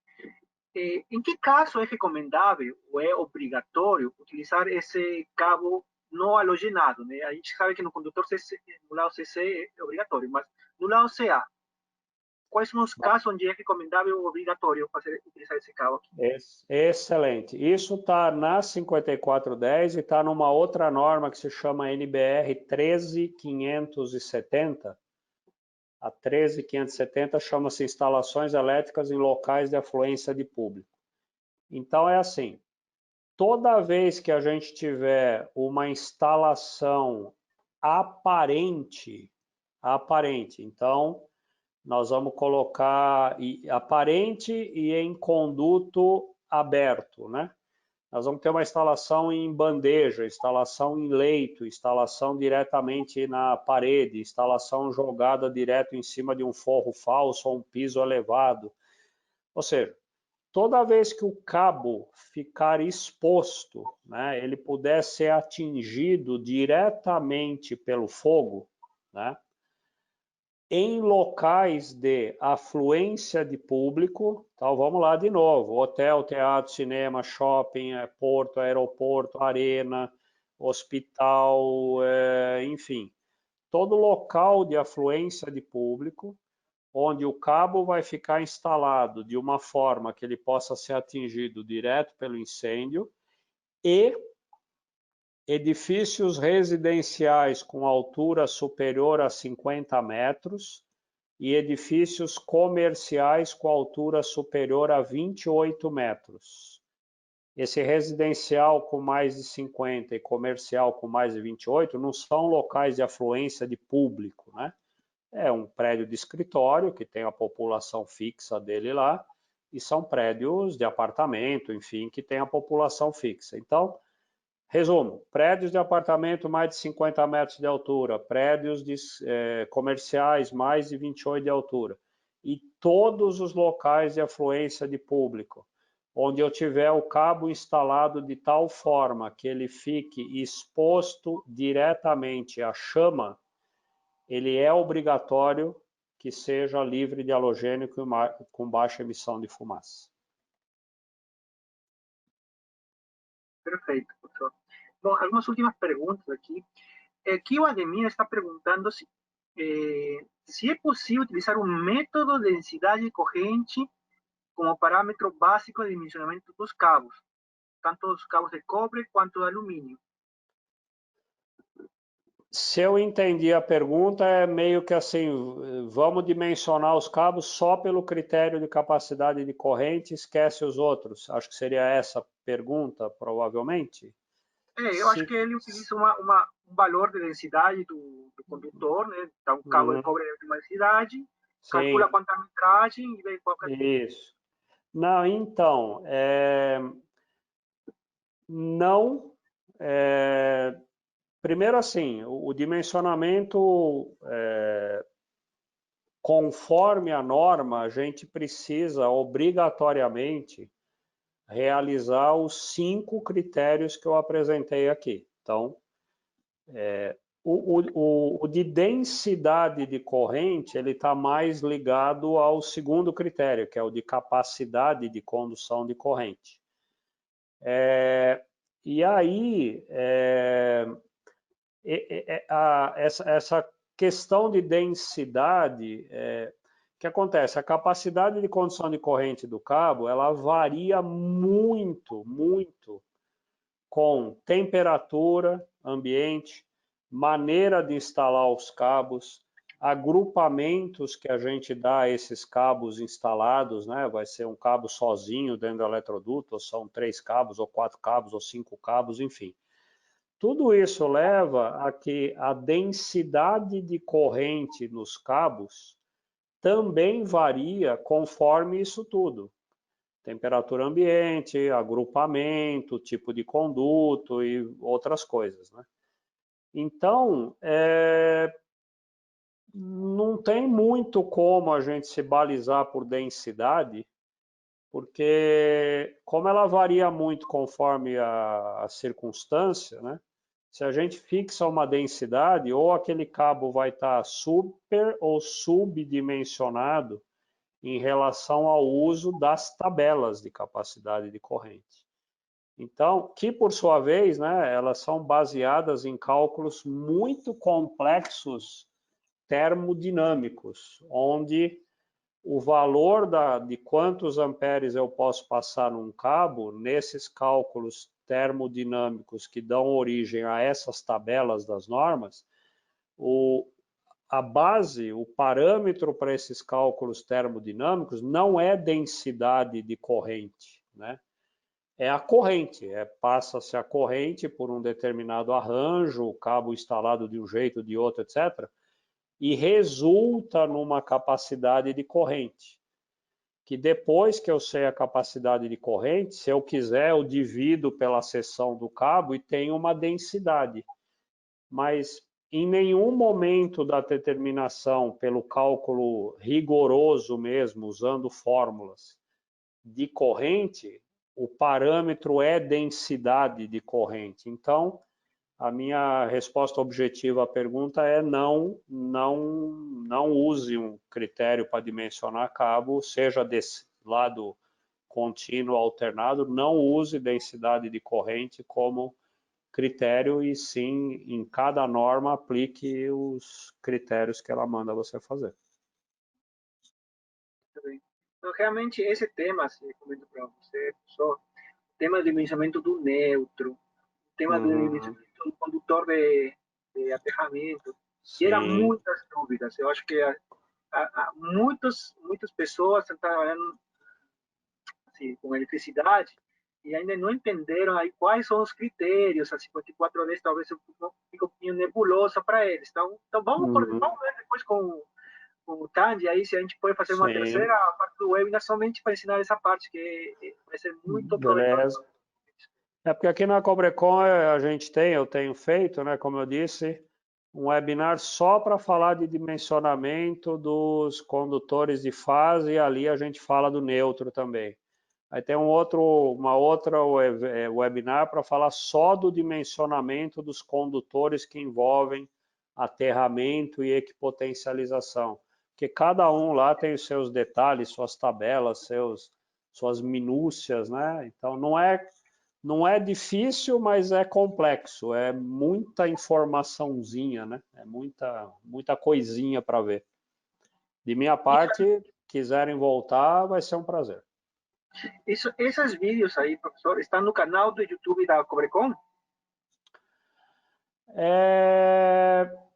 em que caso é recomendável ou é obrigatório utilizar esse cabo não halogenado, né? A gente sabe que no condutor CC, no lado CC é obrigatório, mas no lado CA, quais são os casos onde é recomendável ou obrigatório utilizar esse cabo aqui? Excelente. Isso está na 5410 e está numa outra norma que se chama NBR 13570. A 13570 chama-se instalações elétricas em locais de afluência de público. Então é assim, toda vez que a gente tiver uma instalação aparente, então nós vamos colocar aparente e em conduto aberto, né? Nós vamos ter uma instalação em bandeja, instalação em leito, instalação diretamente na parede, instalação jogada direto em cima de um forro falso ou um piso elevado. Ou seja, toda vez que o cabo ficar exposto, né, ele puder ser atingido diretamente pelo fogo, né, em locais de afluência de público, então vamos lá de novo, hotel, teatro, cinema, shopping, porto, aeroporto, arena, hospital, enfim, todo local de afluência de público, onde o cabo vai ficar instalado de uma forma que ele possa ser atingido direto pelo incêndio, e edifícios residenciais com altura superior a 50 metros e edifícios comerciais com altura superior a 28 metros. Esse residencial com mais de 50 e comercial com mais de 28 não são locais de afluência de público, né? É um prédio de escritório que tem a população fixa dele lá, e são prédios de apartamento, enfim, que tem a população fixa. Então, resumo, prédios de apartamento mais de 50 metros de altura, prédios comerciais mais de 28 de altura, e todos os locais de afluência de público, onde eu tiver o cabo instalado de tal forma que ele fique exposto diretamente à chama, ele é obrigatório que seja livre de halogênico e com baixa emissão de fumaça. Perfeito, professor. Bom, algumas últimas perguntas aqui. Aqui o Ademir está perguntando se é possível utilizar um método de densidade de corrente como parâmetro básico de dimensionamento dos cabos, tanto dos cabos de cobre quanto de alumínio. Se eu entendi a pergunta, é meio que assim, vamos dimensionar os cabos só pelo critério de capacidade de corrente, esquece os outros. Acho que seria essa pergunta, provavelmente. Eu acho que ele utiliza um valor de densidade do condutor, né? Então, um cabo de cobre de uma densidade, calcula quanta metragem e vê qual é. Isso. Não, então, não... Primeiro, assim, o dimensionamento, conforme a norma, a gente precisa obrigatoriamente realizar os 5 critérios que eu apresentei aqui. Então, o de densidade de corrente, ele está mais ligado ao segundo critério, que é o de capacidade de condução de corrente. E aí, essa questão de densidade, o que acontece? A capacidade de condução de corrente do cabo, ela varia muito, muito com temperatura ambiente, maneira de instalar os cabos, agrupamentos que a gente dá a esses cabos instalados, né? Vai ser um cabo sozinho dentro do eletroduto, ou são 3 cabos, ou 4 cabos, ou 5 cabos, enfim. Tudo isso leva a que a densidade de corrente nos cabos também varia conforme isso tudo. Temperatura ambiente, agrupamento, tipo de conduto e outras coisas, né? Então, não tem muito como a gente se balizar por densidade, porque como ela varia muito conforme a circunstância, né? Se a gente fixa uma densidade, ou aquele cabo vai estar super ou subdimensionado em relação ao uso das tabelas de capacidade de corrente. Então, que por sua vez, né, elas são baseadas em cálculos muito complexos termodinâmicos, onde o valor de quantos amperes eu posso passar num cabo, nesses cálculos termodinâmicos que dão origem a essas tabelas das normas, a base, o parâmetro para esses cálculos termodinâmicos não é densidade de corrente, né? É a corrente, passa-se a corrente por um determinado arranjo, o cabo instalado de um jeito, de outro, etc., e resulta numa capacidade de corrente, que depois que eu sei a capacidade de corrente, se eu quiser, eu divido pela seção do cabo e tenho uma densidade. Mas em nenhum momento da determinação, pelo cálculo rigoroso mesmo, usando fórmulas, de corrente, o parâmetro é densidade de corrente. Então, a minha resposta objetiva à pergunta é não use um critério para dimensionar cabo, seja desse lado contínuo alternado, não use densidade de corrente como critério e sim, em cada norma, aplique os critérios que ela manda você fazer. Então, realmente, esse tema, assim, eu comento para você, professor, o tema do dimensionamento do neutro, o tema do dimensionamento do condutor de aterramento, gera muitas dúvidas. Eu acho que muitas pessoas estão trabalhando assim, com eletricidade e ainda não entenderam aí quais são os critérios. A 5410 talvez fique um pouquinho nebulosa para eles. Então vamos ver depois com o Tandy, aí se a gente pode fazer uma terceira parte do webinar somente para ensinar essa parte, que vai ser muito proveitosa. É porque aqui na Cobrecon eu tenho feito, né, como eu disse, um webinar só para falar de dimensionamento dos condutores de fase e ali a gente fala do neutro também. Aí tem uma outra webinar para falar só do dimensionamento dos condutores que envolvem aterramento e equipotencialização. Porque cada um lá tem os seus detalhes, suas tabelas, suas minúcias, né? Então não é difícil, mas é complexo, é muita informaçãozinha, né? É muita coisinha para ver. De minha parte, quiserem voltar, vai ser um prazer. Esses vídeos aí, professor, estão no canal do YouTube da Cobrecon?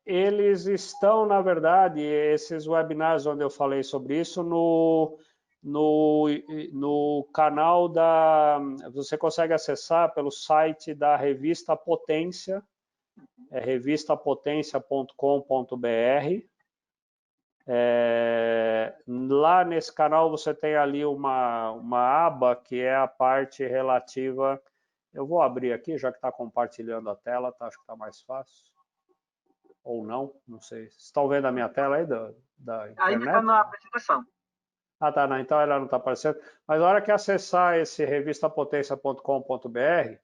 Eles estão, na verdade, esses webinars onde eu falei sobre isso, no canal Você consegue acessar pelo site da Revista Potência, revistapotência.com.br. Lá nesse canal você tem ali uma aba que é a parte relativa. Eu vou abrir aqui, já que está compartilhando a tela, acho que está mais fácil. Ou não sei. Vocês estão vendo a minha tela aí da internet? Ainda está na apresentação. Tá, não, então ela não está aparecendo. Mas na hora que acessar esse revistapotência.com.br,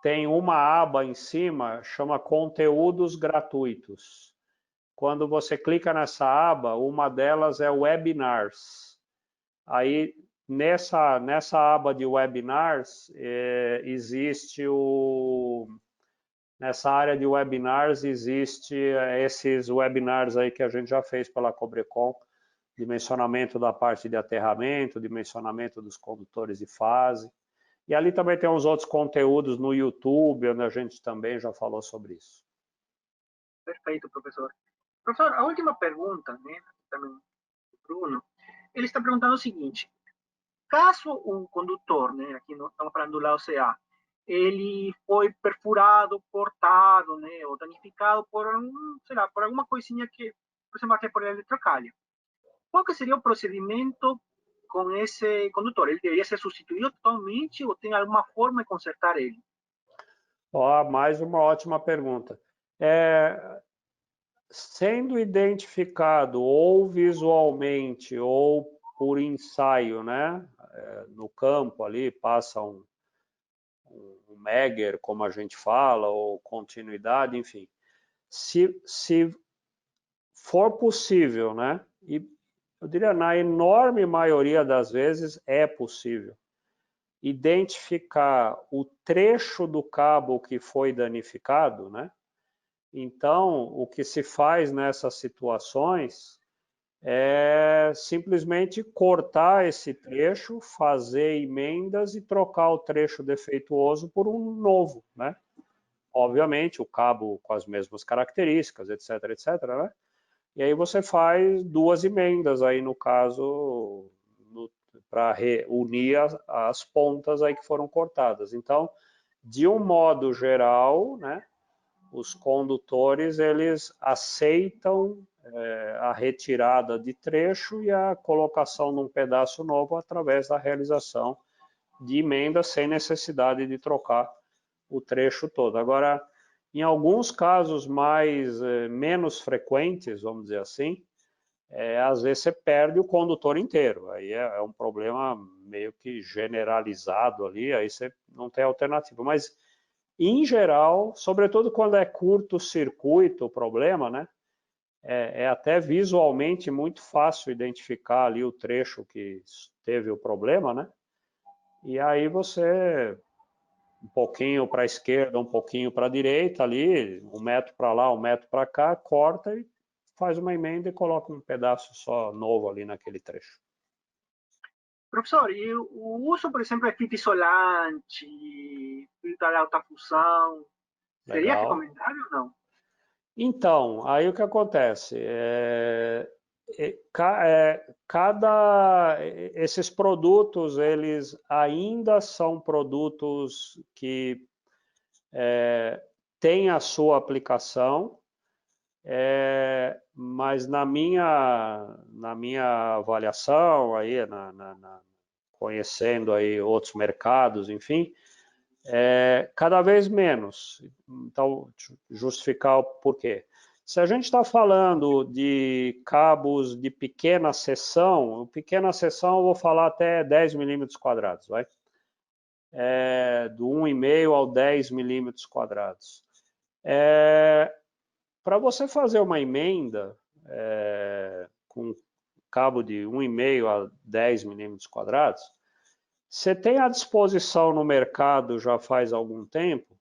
tem uma aba em cima, chama Conteúdos Gratuitos. Quando você clica nessa aba, uma delas é Webinars. Aí, nessa aba de Webinars, nessa área de Webinars, existe esses webinars aí que a gente já fez pela Cobrecon, dimensionamento da parte de aterramento, dimensionamento dos condutores de fase. E ali também tem uns outros conteúdos no YouTube, onde a gente também já falou sobre isso. Perfeito, professor. Professor, a última pergunta, né, também do Bruno, ele está perguntando o seguinte: caso um condutor, né, aqui estamos falando do lado CA, ele foi perfurado, cortado, né, ou danificado por sei lá, por alguma coisinha que, por exemplo, até por eletrocalha, qual que seria o procedimento com esse condutor? Ele deveria ser substituído totalmente ou tem alguma forma de consertar ele? Mais uma ótima pergunta. Sendo identificado ou visualmente ou por ensaio, né, no campo ali, passa um Megger, como a gente fala, ou continuidade, enfim. Se for possível, né, e eu diria na enorme maioria das vezes é possível, identificar o trecho do cabo que foi danificado, né? Então, o que se faz nessas situações é simplesmente cortar esse trecho, fazer emendas e trocar o trecho defeituoso por um novo, né? Obviamente, o cabo com as mesmas características, etc, etc, né? E aí você faz duas emendas aí, no caso, para unir as pontas aí que foram cortadas. Então, de um modo geral, né, os condutores eles aceitam a retirada de trecho e a colocação num pedaço novo através da realização de emendas sem necessidade de trocar o trecho todo. Agora, em alguns casos menos frequentes, vamos dizer assim, às vezes você perde o condutor inteiro. Aí é um problema meio que generalizado ali, aí você não tem alternativa. Mas, em geral, sobretudo quando é curto-circuito o problema, né? É até visualmente muito fácil identificar ali o trecho que teve o problema, né? E aí você, um pouquinho para a esquerda, um pouquinho para a direita ali, 1 metro para lá, 1 metro para cá, corta e faz uma emenda e coloca um pedaço só novo ali naquele trecho. Professor, e o uso, por exemplo, de fita isolante, fita de alta função, seria Legal. recomendável ou não? Então, aí o que acontece? Esses produtos, eles ainda são produtos que têm a sua aplicação, mas na minha avaliação, aí, conhecendo aí outros mercados, enfim, cada vez menos. Então, justificar o porquê. Se a gente está falando de cabos de pequena seção eu vou falar até 10 milímetros quadrados, vai? Do 1,5 ao 10 milímetros quadrados. Para você fazer uma emenda com cabo de 1,5 a 10 milímetros quadrados, você tem à disposição no mercado já faz algum tempo.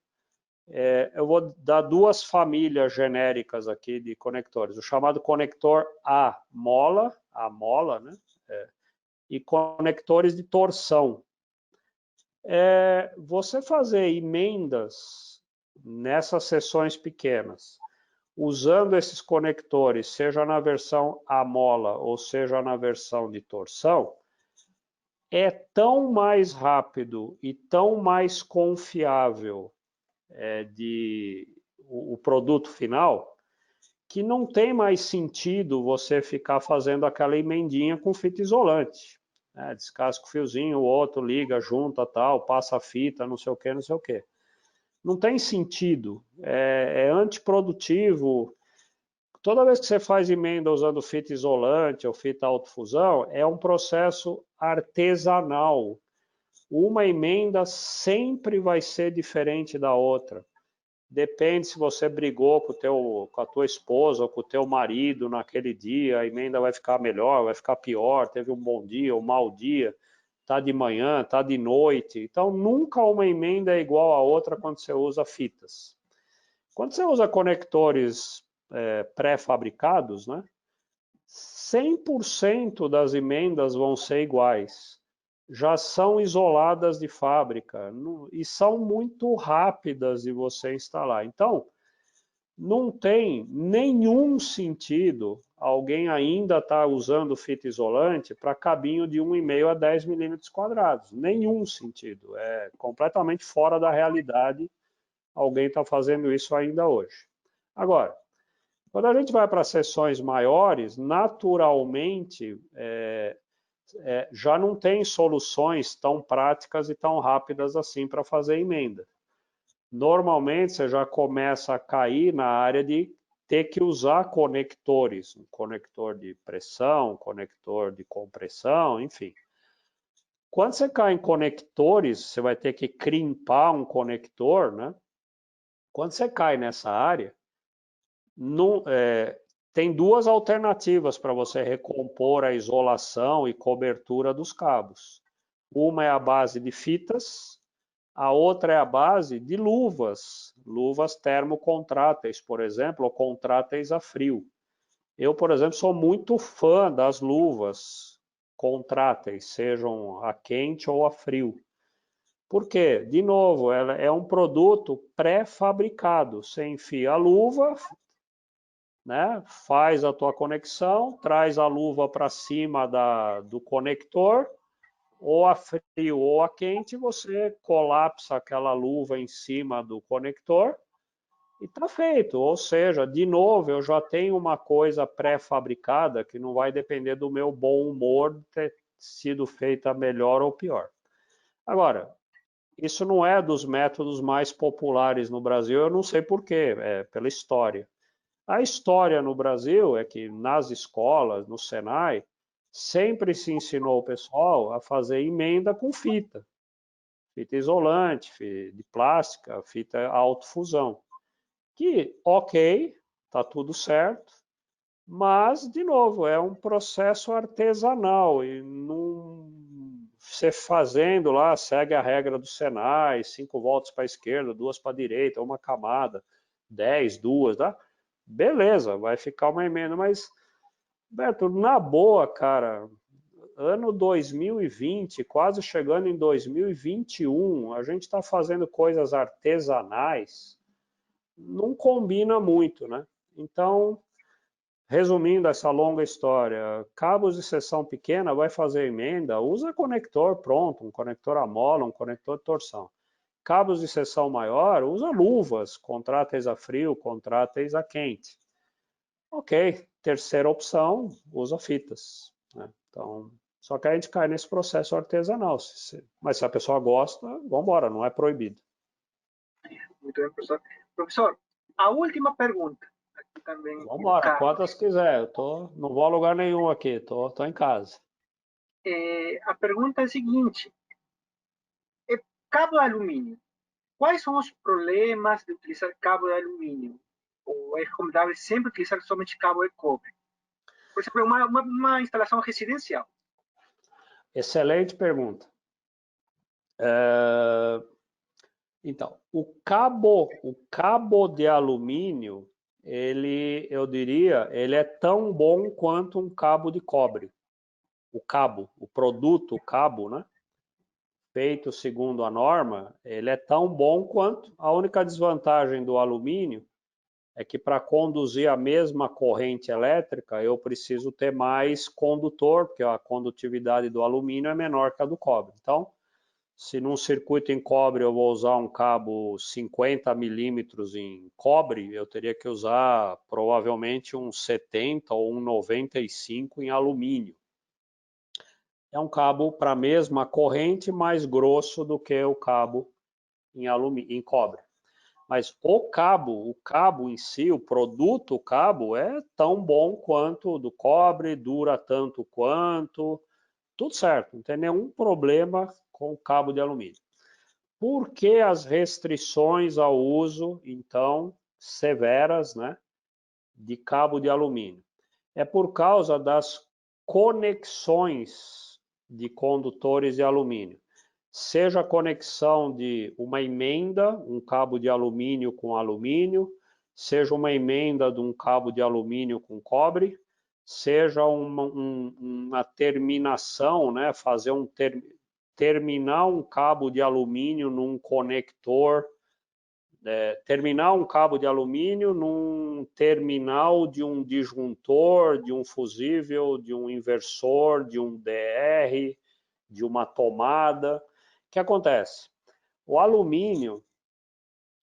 Eu vou dar 2 famílias genéricas aqui de conectores. O chamado conector A-mola, né? E conectores de torção. Você fazer emendas nessas seções pequenas, usando esses conectores, seja na versão A-mola ou seja na versão de torção, é tão mais rápido e tão mais confiável o produto final, que não tem mais sentido você ficar fazendo aquela emendinha com fita isolante. Descasca o fiozinho, o outro liga, junta, tal, passa a fita, não sei o que, não sei o que. Não tem sentido, é antiprodutivo. Toda vez que você faz emenda usando fita isolante ou fita autofusão, é um processo artesanal. Uma emenda sempre vai ser diferente da outra. Depende se você brigou com a tua esposa ou com o teu marido naquele dia, a emenda vai ficar melhor, vai ficar pior, teve um bom dia, um mau dia, tá de manhã, tá de noite. Então, nunca uma emenda é igual a outra quando você usa fitas. Quando você usa conectores pré-fabricados, né, 100% das emendas vão ser iguais. Já são isoladas de fábrica e são muito rápidas de você instalar. Então, não tem nenhum sentido alguém ainda estar usando fita isolante para cabinho de 1,5 a 10 milímetros quadrados. Nenhum sentido. É completamente fora da realidade alguém está fazendo isso ainda hoje. Agora, quando a gente vai para seções maiores, naturalmente já não tem soluções tão práticas e tão rápidas assim para fazer emenda. Normalmente você já começa a cair na área de ter que usar conectores, um conector de pressão, conector de compressão, enfim. Quando você cai em conectores, você vai ter que crimpar um conector, né? Quando você cai nessa área, tem 2 alternativas para você recompor a isolação e cobertura dos cabos. Uma é a base de fitas, a outra é a base de luvas termocontráteis, por exemplo, ou contráteis a frio. Eu, por exemplo, sou muito fã das luvas contráteis, sejam a quente ou a frio. Por quê? De novo, ela é um produto pré-fabricado. Você enfia a luva, né? Faz a tua conexão, traz a luva para cima do conector, ou a frio ou a quente, você colapsa aquela luva em cima do conector e está feito. Ou seja, de novo, eu já tenho uma coisa pré-fabricada que não vai depender do meu bom humor de ter sido feita melhor ou pior. Agora, isso não é dos métodos mais populares no Brasil, eu não sei porquê, pela história. A história no Brasil é que nas escolas, no Senai, sempre se ensinou o pessoal a fazer emenda com fita isolante, fita de plástica, fita autofusão. Que, ok, tá tudo certo, mas, de novo, é um processo artesanal e não você fazendo lá, segue a regra do Senai, 5 voltas para a esquerda, 2 para a direita, uma camada, 10, 2, tá? Beleza, vai ficar uma emenda, mas, Beto, na boa, cara, ano 2020, quase chegando em 2021, a gente está fazendo coisas artesanais, não combina muito, né? Então, resumindo essa longa história, cabos de seção pequena vai fazer emenda, usa conector pronto, um conector a mola, um conector de torção. Cabos de seção maior, usa luvas, contráteis a frio, contráteis a quente. Ok, terceira opção, usa fitas. Né? Então, só que a gente cai nesse processo artesanal. Mas se a pessoa gosta, vamos embora, não é proibido. Muito bem, professor. Professor, a última pergunta. Aqui também. Vamos embora, quantas quiser. Não vou a lugar nenhum aqui, tô em casa. A pergunta é a seguinte: cabo de alumínio. Quais são os problemas de utilizar cabo de alumínio? Ou é recomendável sempre utilizar somente cabo de cobre? Por exemplo, uma instalação residencial. Excelente pergunta. Então, o cabo de alumínio, eu diria, ele é tão bom quanto um cabo de cobre. O produto, o cabo, né? Feito segundo a norma, ele é tão bom quanto. A única desvantagem do alumínio é que para conduzir a mesma corrente elétrica, eu preciso ter mais condutor, porque a condutividade do alumínio é menor que a do cobre. Então, se num circuito em cobre eu vou usar um cabo 50 milímetros em cobre, eu teria que usar provavelmente um 70 ou um 95 em alumínio. É um cabo para a mesma corrente, mais grosso do que o cabo em cobre. Mas o cabo em si, o produto o cabo é tão bom quanto o do cobre, dura tanto quanto, tudo certo, não tem nenhum problema com o cabo de alumínio. Por que as restrições ao uso, então, severas, né, de cabo de alumínio? É por causa das conexões de condutores de alumínio. Seja a conexão de uma emenda, um cabo de alumínio com alumínio, seja uma emenda de um cabo de alumínio com cobre, seja uma terminação, né, terminar um cabo de alumínio num conector, terminar um cabo de alumínio num terminal de um disjuntor, de um fusível, de um inversor, de um DR, de uma tomada. O que acontece? O alumínio,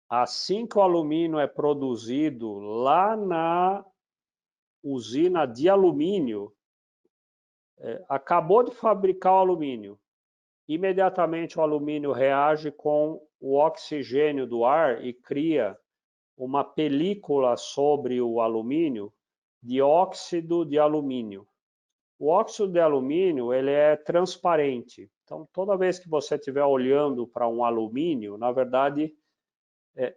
assim que o alumínio é produzido lá na usina de alumínio, acabou de fabricar o alumínio, imediatamente o alumínio reage com o oxigênio do ar e cria uma película sobre o alumínio de óxido de alumínio. O óxido de alumínio ele é transparente. Então, toda vez que você estiver olhando para um alumínio, na verdade,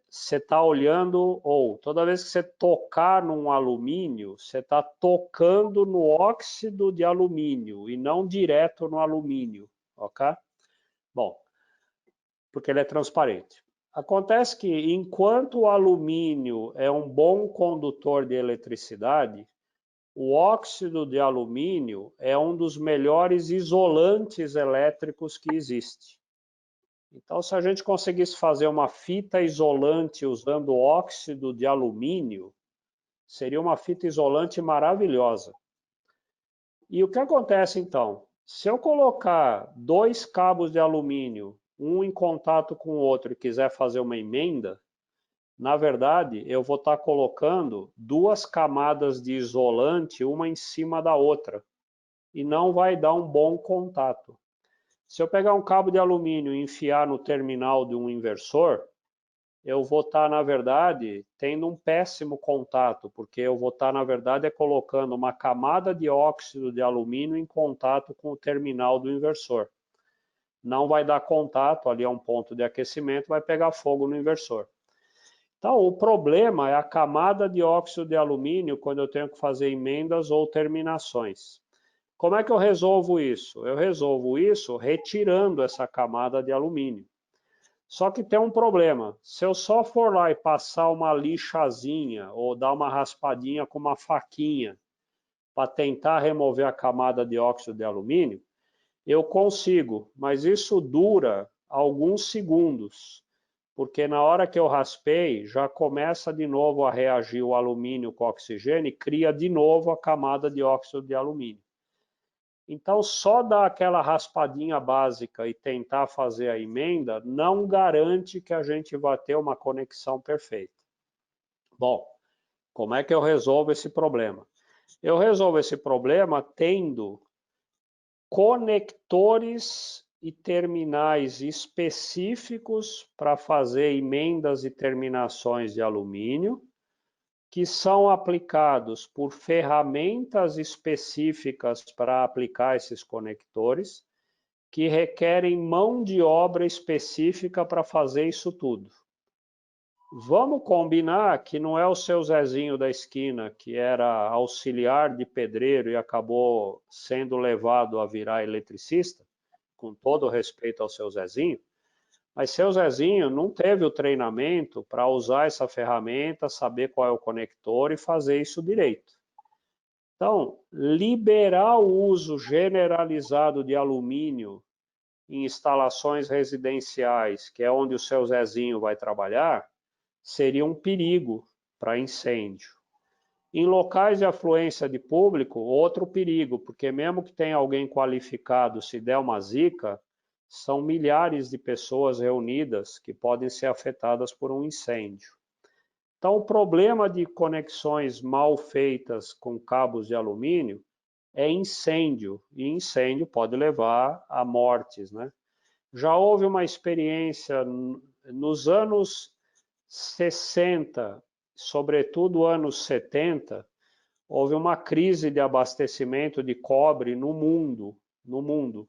você está olhando, ou toda vez que você tocar num alumínio, você está tocando no óxido de alumínio e não direto no alumínio, ok? Bom, porque ele é transparente. Acontece que enquanto o alumínio é um bom condutor de eletricidade, o óxido de alumínio é um dos melhores isolantes elétricos que existe. Então, se a gente conseguisse fazer uma fita isolante usando óxido de alumínio, seria uma fita isolante maravilhosa. E o que acontece então? Se eu colocar 2 cabos de alumínio, um em contato com o outro e quiser fazer uma emenda, na verdade, eu vou estar colocando 2 camadas de isolante, uma em cima da outra, e não vai dar um bom contato. Se eu pegar um cabo de alumínio e enfiar no terminal de um inversor, eu vou estar, na verdade, tendo um péssimo contato, porque eu vou estar, na verdade, colocando uma camada de óxido de alumínio em contato com o terminal do inversor. Não vai dar contato, ali é um ponto de aquecimento, vai pegar fogo no inversor. Então, o problema é a camada de óxido de alumínio quando eu tenho que fazer emendas ou terminações. Como é que eu resolvo isso? Eu resolvo isso retirando essa camada de alumínio. Só que tem um problema. Se eu só for lá e passar uma lixazinha ou dar uma raspadinha com uma faquinha para tentar remover a camada de óxido de alumínio, eu consigo, mas isso dura alguns segundos, porque na hora que eu raspei, já começa de novo a reagir o alumínio com o oxigênio e cria de novo a camada de óxido de alumínio. Então, só dar aquela raspadinha básica e tentar fazer a emenda não garante que a gente vai ter uma conexão perfeita. Bom, como é que eu resolvo esse problema? Eu resolvo esse problema tendo conectores e terminais específicos para fazer emendas e terminações de alumínio, que são aplicados por ferramentas específicas para aplicar esses conectores, que requerem mão de obra específica para fazer isso tudo. Vamos combinar que não é o seu Zezinho da esquina, que era auxiliar de pedreiro e acabou sendo levado a virar eletricista, com todo respeito ao seu Zezinho, mas seu Zezinho não teve o treinamento para usar essa ferramenta, saber qual é o conector e fazer isso direito. Então, liberar o uso generalizado de alumínio em instalações residenciais, que é onde o seu Zezinho vai trabalhar, seria um perigo para incêndio. Em locais de afluência de público, outro perigo, porque mesmo que tenha alguém qualificado, se der uma zica, são milhares de pessoas reunidas que podem ser afetadas por um incêndio. Então, o problema de conexões mal feitas com cabos de alumínio é incêndio, e incêndio pode levar a mortes, né? Já houve uma experiência nos anos 60, sobretudo anos 70, houve uma crise de abastecimento de cobre no mundo,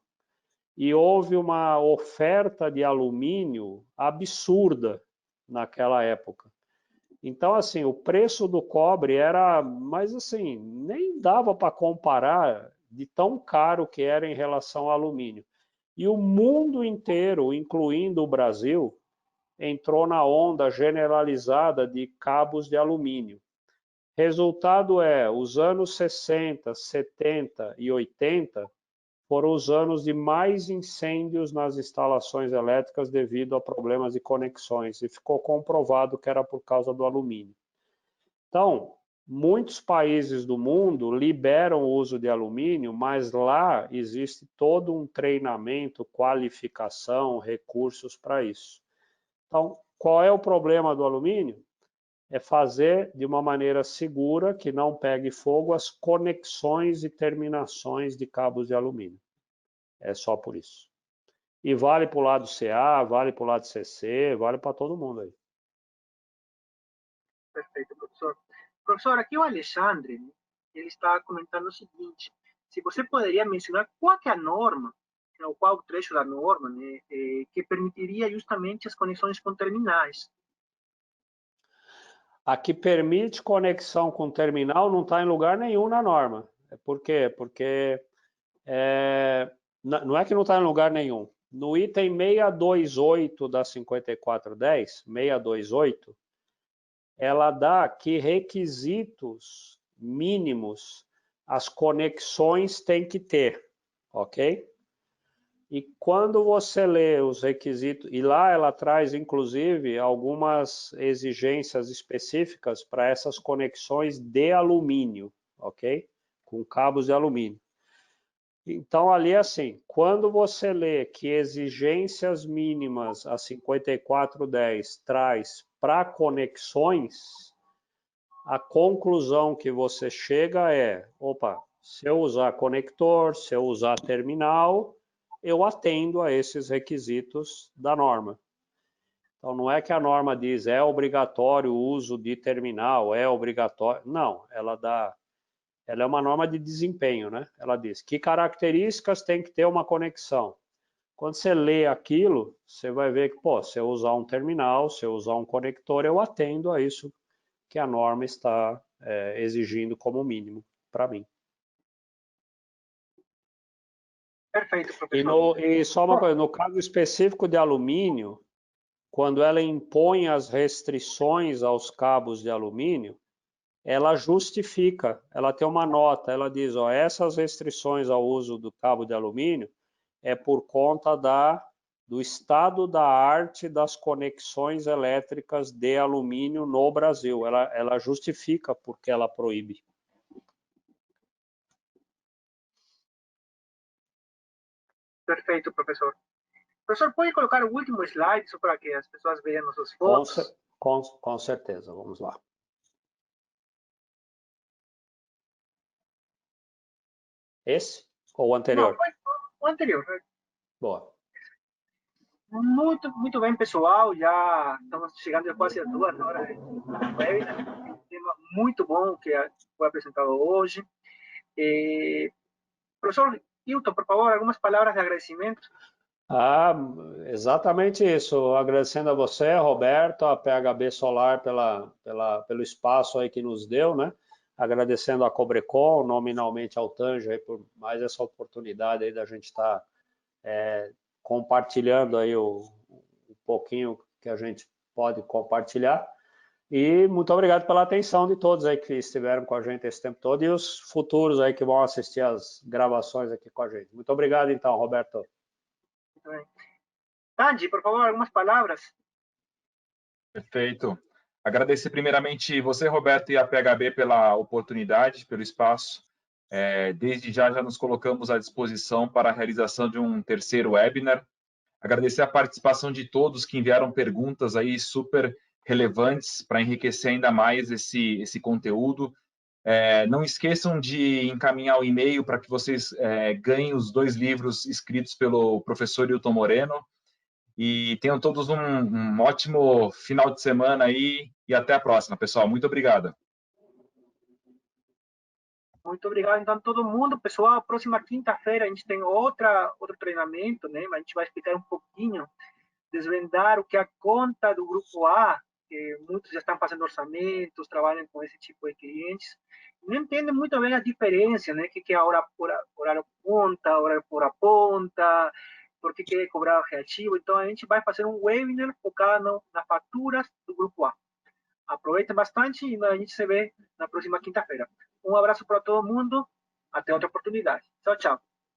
e houve uma oferta de alumínio absurda naquela época. Então, assim, o preço do cobre era, mas assim, nem dava para comparar de tão caro que era em relação ao alumínio. E o mundo inteiro, incluindo o Brasil, entrou na onda generalizada de cabos de alumínio. Resultado é, os anos 60, 70 e 80 foram os anos de mais incêndios nas instalações elétricas devido a problemas de conexões, e ficou comprovado que era por causa do alumínio. Então, muitos países do mundo liberam o uso de alumínio, mas lá existe todo um treinamento, qualificação, recursos para isso. Então, qual é o problema do alumínio? É fazer de uma maneira segura, que não pegue fogo, as conexões e terminações de cabos de alumínio. É só por isso. E vale para o lado CA, vale para o lado CC, vale para todo mundo aí. Perfeito, professor. Professor, aqui o Alexandre, ele está comentando o seguinte: se você poderia mencionar qual que é a norma, ou qual o trecho da norma, né, que permitiria justamente as conexões com terminais. A que permite conexão com terminal não está em lugar nenhum na norma. Por quê? Porque não é que não está em lugar nenhum. No item 628 da 5410, 628, ela dá que requisitos mínimos as conexões têm que ter, ok? E quando você lê os requisitos, e lá ela traz inclusive algumas exigências específicas para essas conexões de alumínio, ok? Com cabos de alumínio. Então ali é assim, quando você lê que exigências mínimas a 5410 traz para conexões, a conclusão que você chega é, opa, se eu usar conector, se eu usar terminal, eu atendo a esses requisitos da norma. Então, não é que a norma diz é obrigatório o uso de terminal, é obrigatório. Não, ela é uma norma de desempenho, né? Ela diz que características tem que ter uma conexão. Quando você lê aquilo, você vai ver que, pô, se eu usar um terminal, se eu usar um conector, eu atendo a isso que a norma está exigindo como mínimo para mim. Perfeito, professor. E só uma coisa, no caso específico de alumínio, quando ela impõe as restrições aos cabos de alumínio, ela justifica, ela tem uma nota, ela diz, ó, essas restrições ao uso do cabo de alumínio é por conta do estado da arte das conexões elétricas de alumínio no Brasil. Ela justifica porque ela proíbe. Perfeito, professor. Professor, pode colocar o último slide só para que as pessoas vejam nossas fotos? Com certeza, vamos lá. Esse ou o anterior? Não, o anterior. Boa. Muito bem, pessoal. Já estamos chegando a quase 2 horas de webinar. Um tema muito bom que foi apresentado hoje. Professor Hilton, por favor, algumas palavras de agradecimento. Exatamente isso. Agradecendo a você, Roberto, a PHB Solar pelo espaço aí que nos deu, né? Agradecendo a Cobrecon, nominalmente ao Tange, aí por mais essa oportunidade aí da gente estar compartilhando aí o pouquinho que a gente pode compartilhar. E muito obrigado pela atenção de todos aí que estiveram com a gente esse tempo todo e os futuros aí que vão assistir as gravações aqui com a gente. Muito obrigado então, Roberto. Muito bem. Tanji, por favor, algumas palavras. Perfeito. Agradecer primeiramente você, Roberto, e a PHB pela oportunidade, pelo espaço. Desde já nos colocamos à disposição para a realização de um terceiro webinar. Agradecer a participação de todos que enviaram perguntas aí super relevantes para enriquecer ainda mais esse conteúdo. Não esqueçam de encaminhar o e-mail para que vocês ganhem os 2 livros escritos pelo professor Hilton Moreno. E tenham todos um ótimo final de semana aí e até a próxima, pessoal. Muito obrigado. Muito obrigado, então, a todo mundo. Pessoal, próxima quinta-feira a gente tem outro treinamento, né? A gente vai explicar um pouquinho, desvendar o que é a conta do Grupo A, que muitos já estão fazendo orçamentos, trabalham com esse tipo de clientes, não entendem muito bem a diferença, né? O que é hora por ponta, hora por a ponta, por que é cobrar reativo. Então, a gente vai fazer um webinar focado nas faturas do Grupo A. Aproveitem bastante e a gente se vê na próxima quinta-feira. Um abraço para todo mundo. Até outra oportunidade. Tchau, tchau.